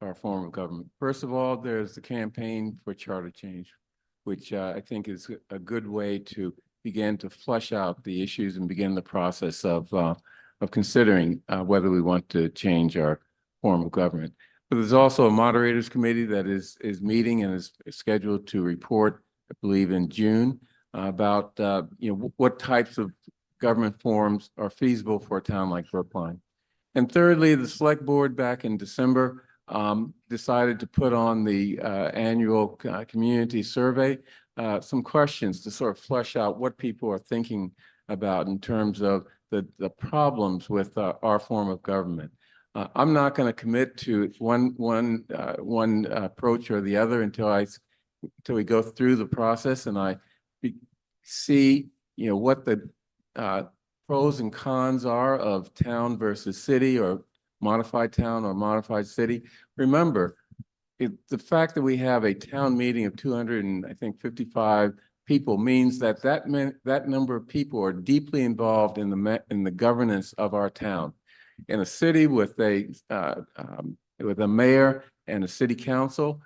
our form of government. First of all, there's the campaign for charter change, which I think is a good way to begin to flush out the issues and begin the process of considering whether we want to change our form of government. But there's also a moderators committee that is meeting and is scheduled to report, I believe, in June about what types of government forms are feasible for a town like Brookline. And thirdly, the select board back in December decided to put on the annual community survey some questions to sort of flesh out what people are thinking about in terms of the problems with our form of government. I'm not going to commit to one approach or the other until we go through the process and I see what the pros and cons are of town versus city, or modified town or modified city. Remember, the fact that we have a town meeting of 255 people means that that number of people are deeply involved in the governance of our town. In a city with a mayor and a city council,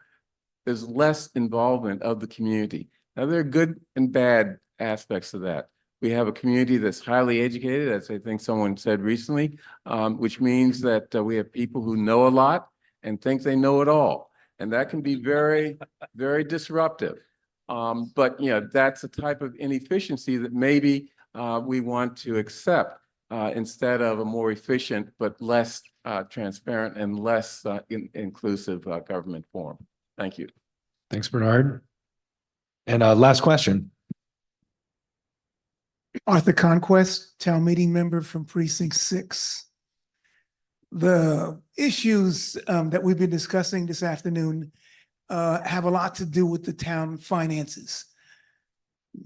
there's less involvement of the community. Now, there are good and bad aspects of that. We have a community that's highly educated, as I think someone said recently, which means that we have people who know a lot and think they know it all. And that can be very, very disruptive. But that's a type of inefficiency that maybe we want to accept instead of a more efficient but less transparent and less inclusive government form. Thank you. Thanks, Bernard. And last question. Arthur Conquest, town meeting member from Precinct 6. The issues that we've been discussing this afternoon have a lot to do with the town finances.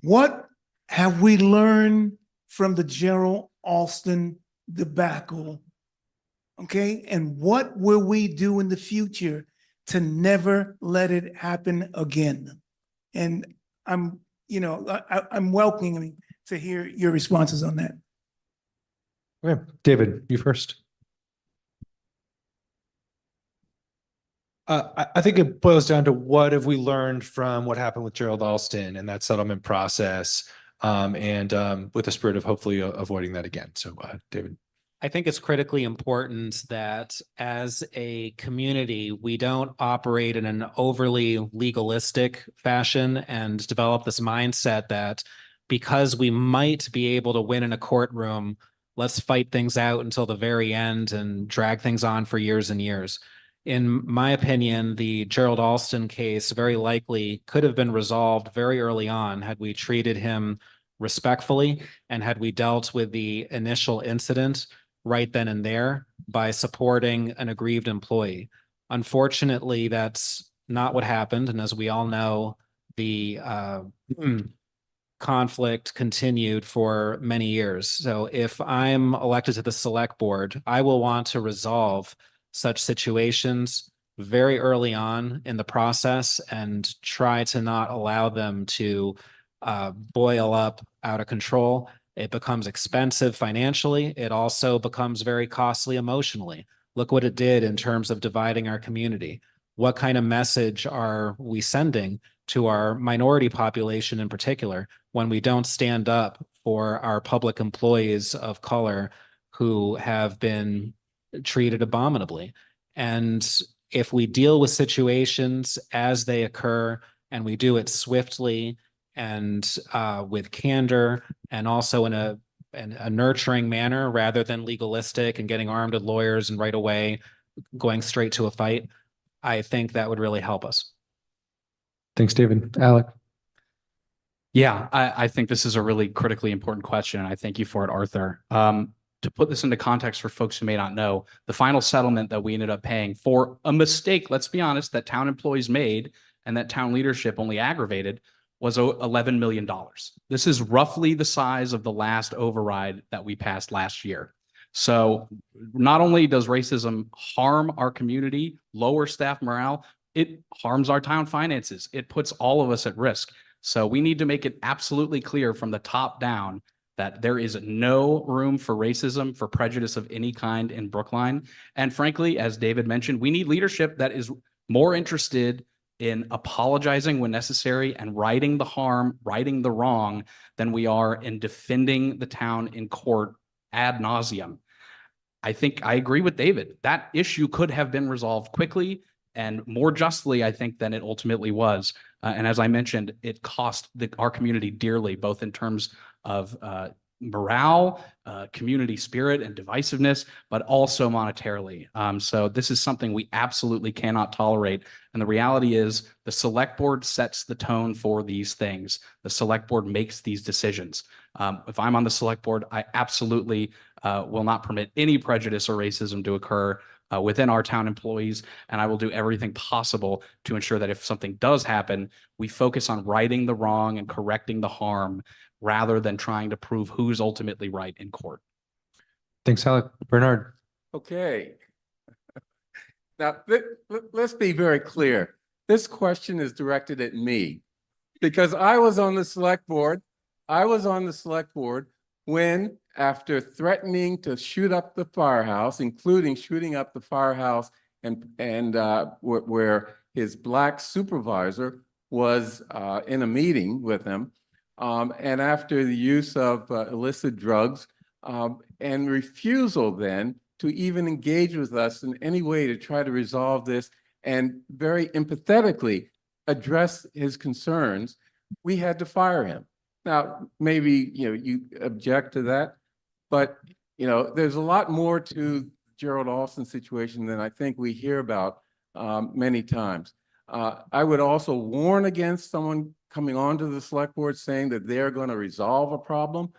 What have we learned from the Gerald Alston debacle? Okay, and what will we do in the future to never let it happen again? And I'm welcoming to hear your responses on that. Okay, David, you first. I think it boils down to what have we learned from what happened with Gerald Alston and that settlement process, and with the spirit of hopefully avoiding that again. So, David. I think it's critically important that as a community, we don't operate in an overly legalistic fashion and develop this mindset that because we might be able to win in a courtroom, let's fight things out until the very end and drag things on for years and years. In my opinion, the Gerald Alston case very likely could have been resolved very early on had we treated him respectfully and had we dealt with the initial incident right then and there by supporting an aggrieved employee. Unfortunately, that's not what happened. And as we all know, the conflict continued for many years. So if I'm elected to the select board, I will want to resolve such situations very early on in the process and try to not allow them to boil up out of control. It becomes expensive financially. It also becomes very costly emotionally. Look what it did in terms of dividing our community. What kind of message are we sending to our minority population in particular when we don't stand up for our public employees of color who have been treated abominably? And if we deal with situations as they occur and we do it swiftly and with candor and also in a nurturing manner rather than legalistic and getting armed with lawyers and right away going straight to a fight, I think that would really help us. Thanks, David. Alec. Yeah, I think this is a really critically important question, and I thank you for it, Arthur. To put this into context for folks who may not know, the final settlement that we ended up paying for a mistake, let's be honest, that town employees made and that town leadership only aggravated was $11 million. This is roughly the size of the last override that we passed last year. So not only does racism harm our community, lower staff morale, it harms our town finances. It puts all of us at risk. So we need to make it absolutely clear from the top down that there is no room for racism, for prejudice of any kind in Brookline. And frankly, as David mentioned, we need leadership that is more interested in apologizing when necessary and righting the harm, righting the wrong than we are in defending the town in court ad nauseum. I think I agree with David. That issue could have been resolved quickly and more justly, I think, than it ultimately was. And as I mentioned, it cost our community dearly, both in terms of morale, community spirit, and divisiveness, but also monetarily. So this is something we absolutely cannot tolerate. And the reality is the select board sets the tone for these things. The select board makes these decisions. If I'm on the select board, I absolutely will not permit any prejudice or racism to occur within our town employees, and I will do everything possible to ensure that if something does happen, we focus on righting the wrong and correcting the harm rather than trying to prove who's ultimately right in court. Thanks, Alec. Bernard. Okay. Now, let's be very clear. This question is directed at me. because I was on the select board. I was on the select board when, after threatening to shoot up the firehouse, including shooting up the firehouse and where his black supervisor was in a meeting with him, and after the use of illicit drugs, and refusal then to even engage with us in any way to try to resolve this and very empathetically address his concerns, we had to fire him. Now, maybe, you object to that, but, there's a lot more to Gerald Alston's situation than I think we hear about many times. I would also warn against someone coming onto the select board saying that they're going to resolve a problem.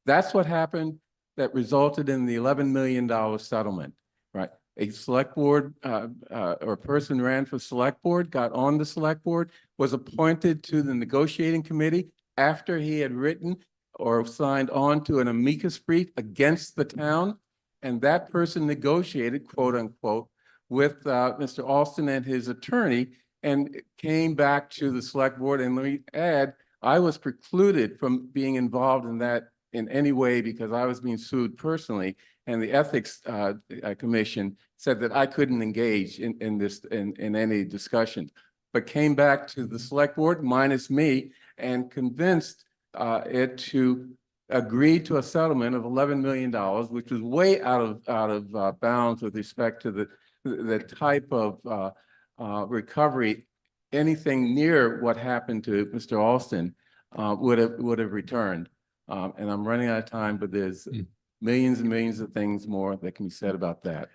That's what happened that resulted in the $11 million settlement, right? A select board or person ran for select board, got on the select board, was appointed to the negotiating committee after he had written or signed on to an amicus brief against the town. And that person negotiated, quote unquote, with Mr. Alston and his attorney and came back to the select board. And let me add, I was precluded from being involved in that in any way because I was being sued personally. And the ethics commission said that I couldn't engage in any discussion, but came back to the select board minus me and convinced it to agree to a settlement of $11 million, which was way out of bounds with respect to the type of recovery. Anything near what happened to Mr. Alston would have returned. And I'm running out of time, but there's millions and millions of things more that can be said about that.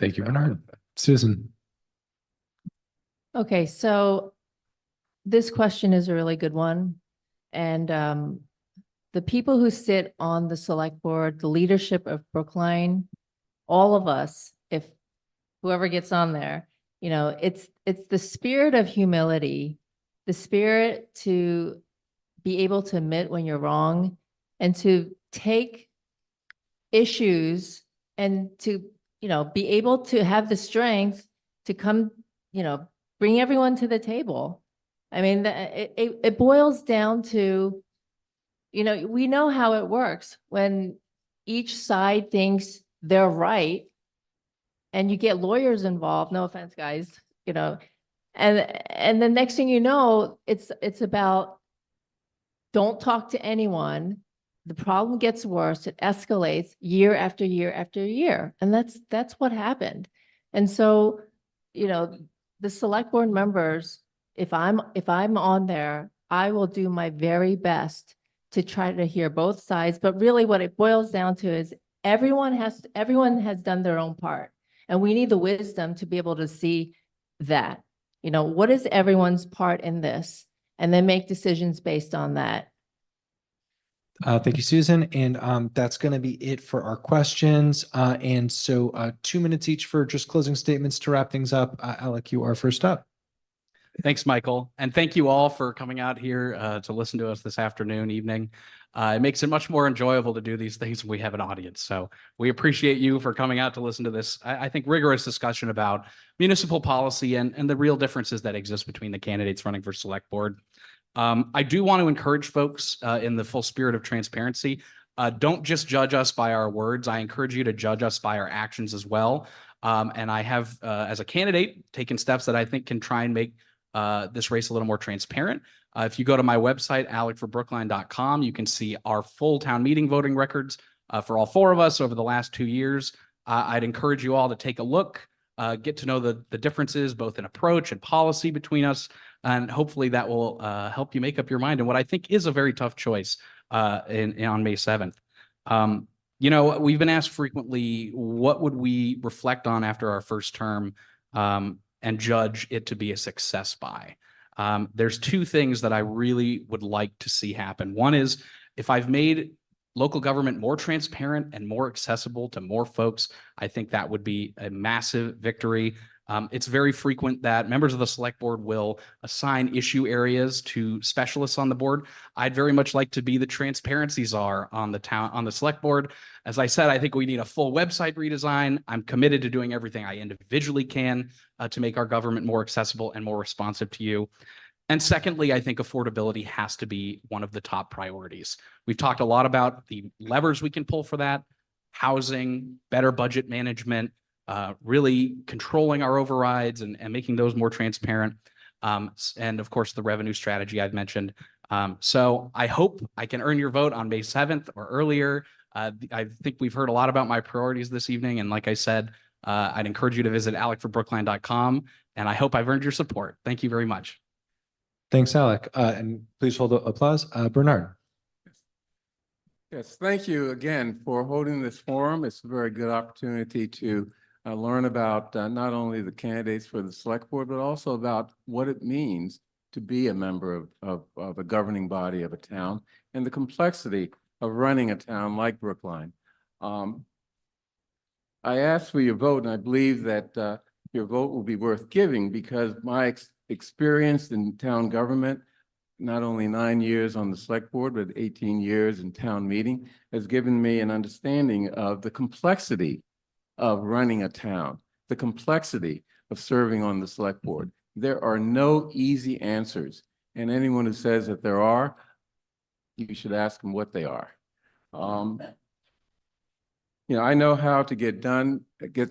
Thank you, Bernard. Susan. Okay, so this question is a really good one. And the people who sit on the select board, the leadership of Brookline, all of us, if whoever gets on there, it's the spirit of humility, the spirit to be able to admit when you're wrong and to take issues and to, be able to have the strength to come, bring everyone to the table. I mean, it boils down to, we know how it works when each side thinks they're right and you get lawyers involved. No offense, guys, and the next thing you know, it's about don't talk to anyone. The problem gets worse. It escalates year after year after year. And that's what happened. And so, the select board members, if I'm on there, I will do my very best to try to hear both sides. But really what it boils down to is everyone has done their own part. And we need the wisdom to be able to see that, what is everyone's part in this? And then make decisions based on that. Thank you, Susan. And that's going to be it for our questions. And so 2 minutes each for just closing statements to wrap things up. Alec, you are first up. Thanks, Michael. And thank you all for coming out here to listen to us this afternoon, evening. It makes it much more enjoyable to do these things when we have an audience. So we appreciate you for coming out to listen to this, I think, rigorous discussion about municipal policy and the real differences that exist between the candidates running for select board. I do want to encourage folks in the full spirit of transparency. Don't just judge us by our words. I encourage you to judge us by our actions as well. And I have, as a candidate, taken steps that I think can try and make this race a little more transparent. If you go to my website, alecforbrookline.com, you can see our full town meeting voting records for all four of us over the last 2 years. I'd encourage you all to take a look, get to know the differences both in approach and policy between us. And hopefully that will help you make up your mind in what I think is a very tough choice on May 7th. We've been asked frequently, what would we reflect on after our first term and judge it to be a success by? There's two things that I really would like to see happen. One is if I've made local government more transparent and more accessible to more folks, I think that would be a massive victory. It's very frequent that members of the select board will assign issue areas to specialists on the board. I'd very much like to be the transparency czar on the select board. As I said, I think we need a full website redesign. I'm committed to doing everything I individually can to make our government more accessible and more responsive to you. And secondly, I think affordability has to be one of the top priorities. We've talked a lot about the levers we can pull for that: housing, better budget management, really controlling our overrides and making those more transparent. And of course, the revenue strategy I've mentioned. So I hope I can earn your vote on May 7th or earlier. I think we've heard a lot about my priorities this evening. And like I said, I'd encourage you to visit alecforbrookline.com. And I hope I've earned your support. Thank you very much. Thanks, Alec. And please hold the applause. Bernard. Yes, thank you again for holding this forum. It's a very good opportunity to learn about not only the candidates for the select board, but also about what it means to be a member of a governing body of a town and the complexity of running a town like Brookline. I asked for your vote, and I believe that your vote will be worth giving because my experience in town government, not only 9 years on the select board, but 18 years in town meeting, has given me an understanding of the complexity of running a town, the complexity of serving on the select board. There are no easy answers, and anyone who says that there are, you should ask them what they are. You know, I know how to get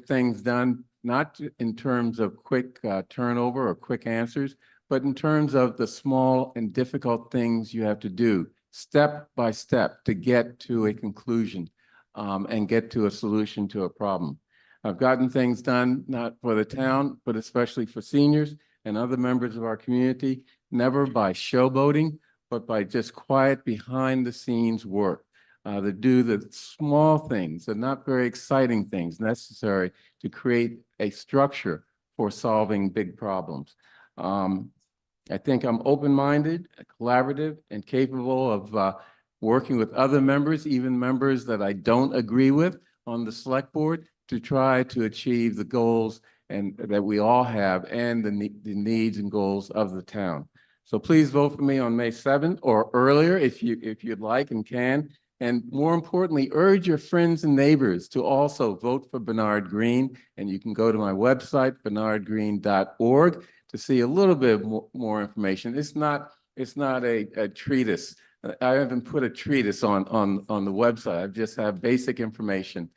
things done, not in terms of quick turnover or quick answers, but in terms of the small and difficult things you have to do step by step to get to a conclusion and get to a solution to a problem. I've gotten things done, not for the town, but especially for seniors and other members of our community, never by showboating, but by just quiet behind the scenes work. To do the small things, the not very exciting things necessary to create a structure for solving big problems. I think I'm open-minded, collaborative, and capable of working with other members, even members that I don't agree with on the select board, to try to achieve the goals and that we all have and the needs and goals of the town. So please vote for me on May 7th or earlier if you'd like and can. And more importantly, urge your friends and neighbors to also vote for Bernard Green. And you can go to my website, bernardgreen.org, to see a little bit more information. It's not a treatise. I haven't put a treatise on the website. I just have basic information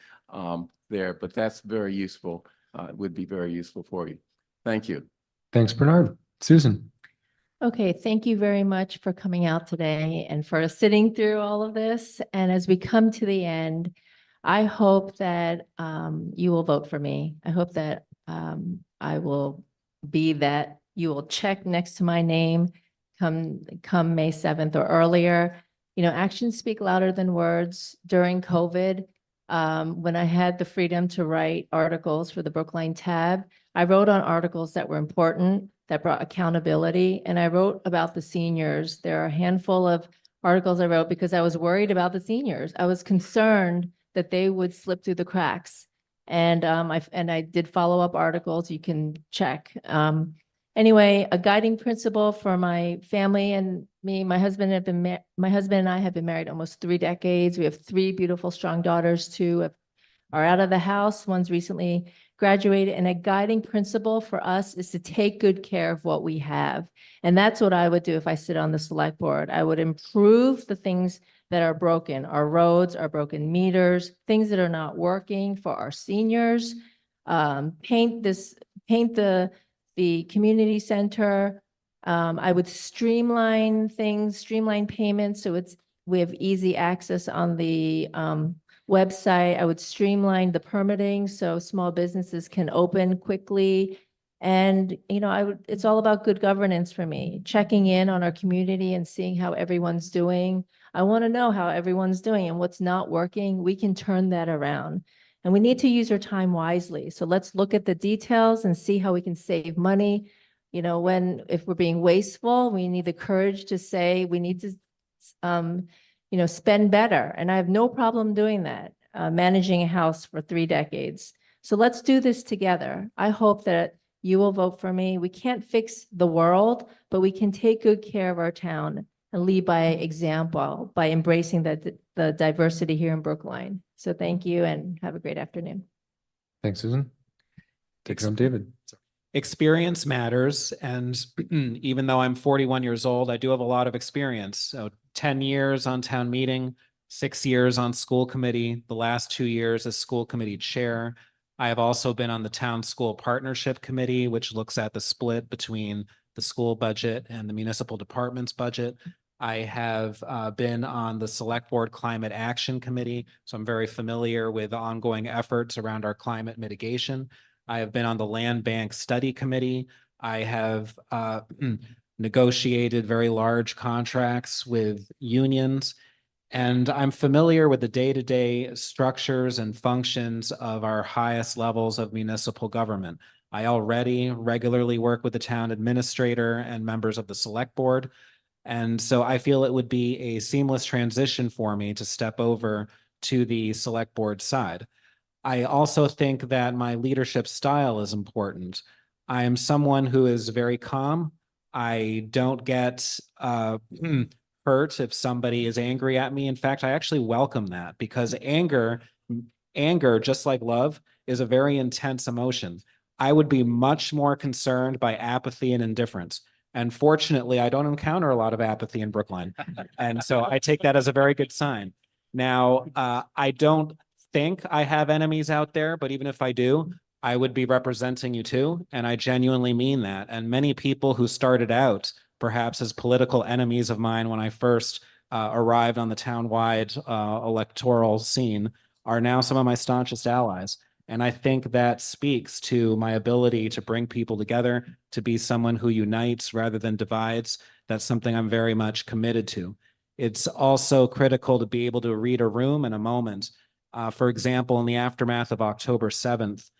there, but that's very useful. Would be very useful for you. Thank you. Thanks, Bernard. Susan. Okay, thank you very much for coming out today and for sitting through all of this. And as we come to the end, I hope that you will vote for me. I hope that I will be that you will check next to my name come May 7th or earlier. You know, actions speak louder than words. During COVID, when I had the freedom to write articles for the Brookline tab, I wrote on articles that were important, that brought accountability. And I wrote about the seniors. There are a handful of articles I wrote because I was worried about the seniors. I was concerned that they would slip through the cracks. And I did follow-up articles you can check. Anyway, a guiding principle for my family and me, my husband and I have been married almost 3 decades. We have 3 beautiful, strong daughters. 2 are out of the house. One's recently graduated. And a guiding principle for us is to take good care of what we have. And that's what I would do if I sit on the select board. I would improve the things that are broken, our roads, our broken meters, things that are not working for our seniors, paint the community center. I would streamline things, streamline payments so we have easy access on the website. I would streamline the permitting so small businesses can open quickly. And, you know, it's all about good governance for me, checking in on our community and seeing how everyone's doing. I want to know how everyone's doing and what's not working. We can turn that around. And we need to use our time wisely. So let's look at the details and see how we can save money. You know, if we're being wasteful, we need the courage to say we need to, spend better. And I have no problem doing that, managing a house for 3 decades. So let's do this together. I hope that you will vote for me. We can't fix the world, but we can take good care of our town and lead by example by embracing the diversity here in Brookline. So thank you and have a great afternoon. Thanks, Susan. Take it home, David. experience matters. And even though I'm 41 years old, I do have a lot of experience. So 10 years on town meeting, 6 years on school committee, the last 2 years as school committee chair. I have also been on the town school partnership committee, which looks at the split between the school budget and the municipal department's budget. I have been on the select board climate action committee, so I'm very familiar with ongoing efforts around our climate mitigation. I have been on the land bank study committee. I have negotiated very large contracts with unions. And I'm familiar with the day-to-day structures and functions of our highest levels of municipal government. I already regularly work with the town administrator and members of the select board. And so I feel it would be a seamless transition for me to step over to the select board side. I also think that my leadership style is important. I am someone who is very calm. I don't get hurt if somebody is angry at me. In fact, I actually welcome that because anger, just like love, is a very intense emotion. I would be much more concerned by apathy and indifference. And fortunately, I don't encounter a lot of apathy in Brookline. And so I take that as a very good sign. Now, I don't think I have enemies out there, but even if I do, I would be representing you too. And I genuinely mean that. And many people who started out perhaps as political enemies of mine when I first arrived on the town-wide electoral scene are now some of my staunchest allies. And I think that speaks to my ability to bring people together, to be someone who unites rather than divides. That's something I'm very much committed to. It's also critical to be able to read a room in a moment. For example, in the aftermath of October 7th,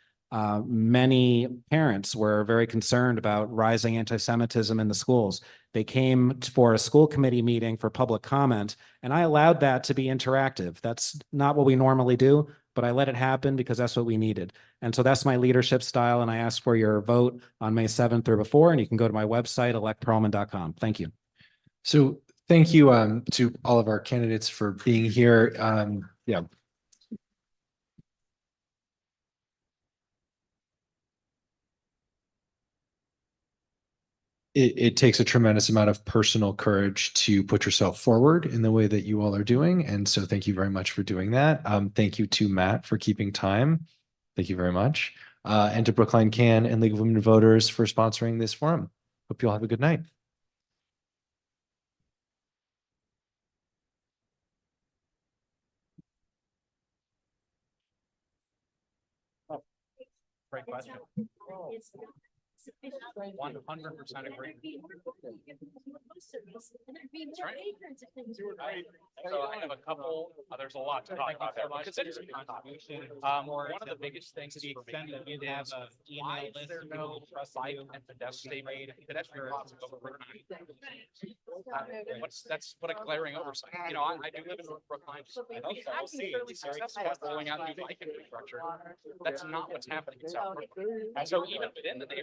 many parents were very concerned about rising anti-Semitism in the schools. They came for a school committee meeting for public comment, and I allowed that to be interactive. That's not what we normally do, but I let it happen because that's what we needed. And so that's my leadership style, and I ask for your vote on May 7th or before, and you can go to my website, electperlman.com. Thank you. So thank you to all of our candidates for being here. Yeah. It takes a tremendous amount of personal courage to put yourself forward in the way that you all are doing. And so thank you very much for doing that. Thank you to Matt for keeping time. Thank you very much. And to Brookline CAN and League of Women Voters for sponsoring this forum. Hope you all have a good night. Great question. 100% agree. So I have a couple, there's a lot to talk about there. Because it is a contribution. One of the biggest things to extend that you have an email list of people who trust you and pedestrian that's what a glaring oversight. You know, I do live in Brookline. I see it's successful rolling out new bike infrastructure. That's not what's happening in South Brookline. So even within the neighborhood.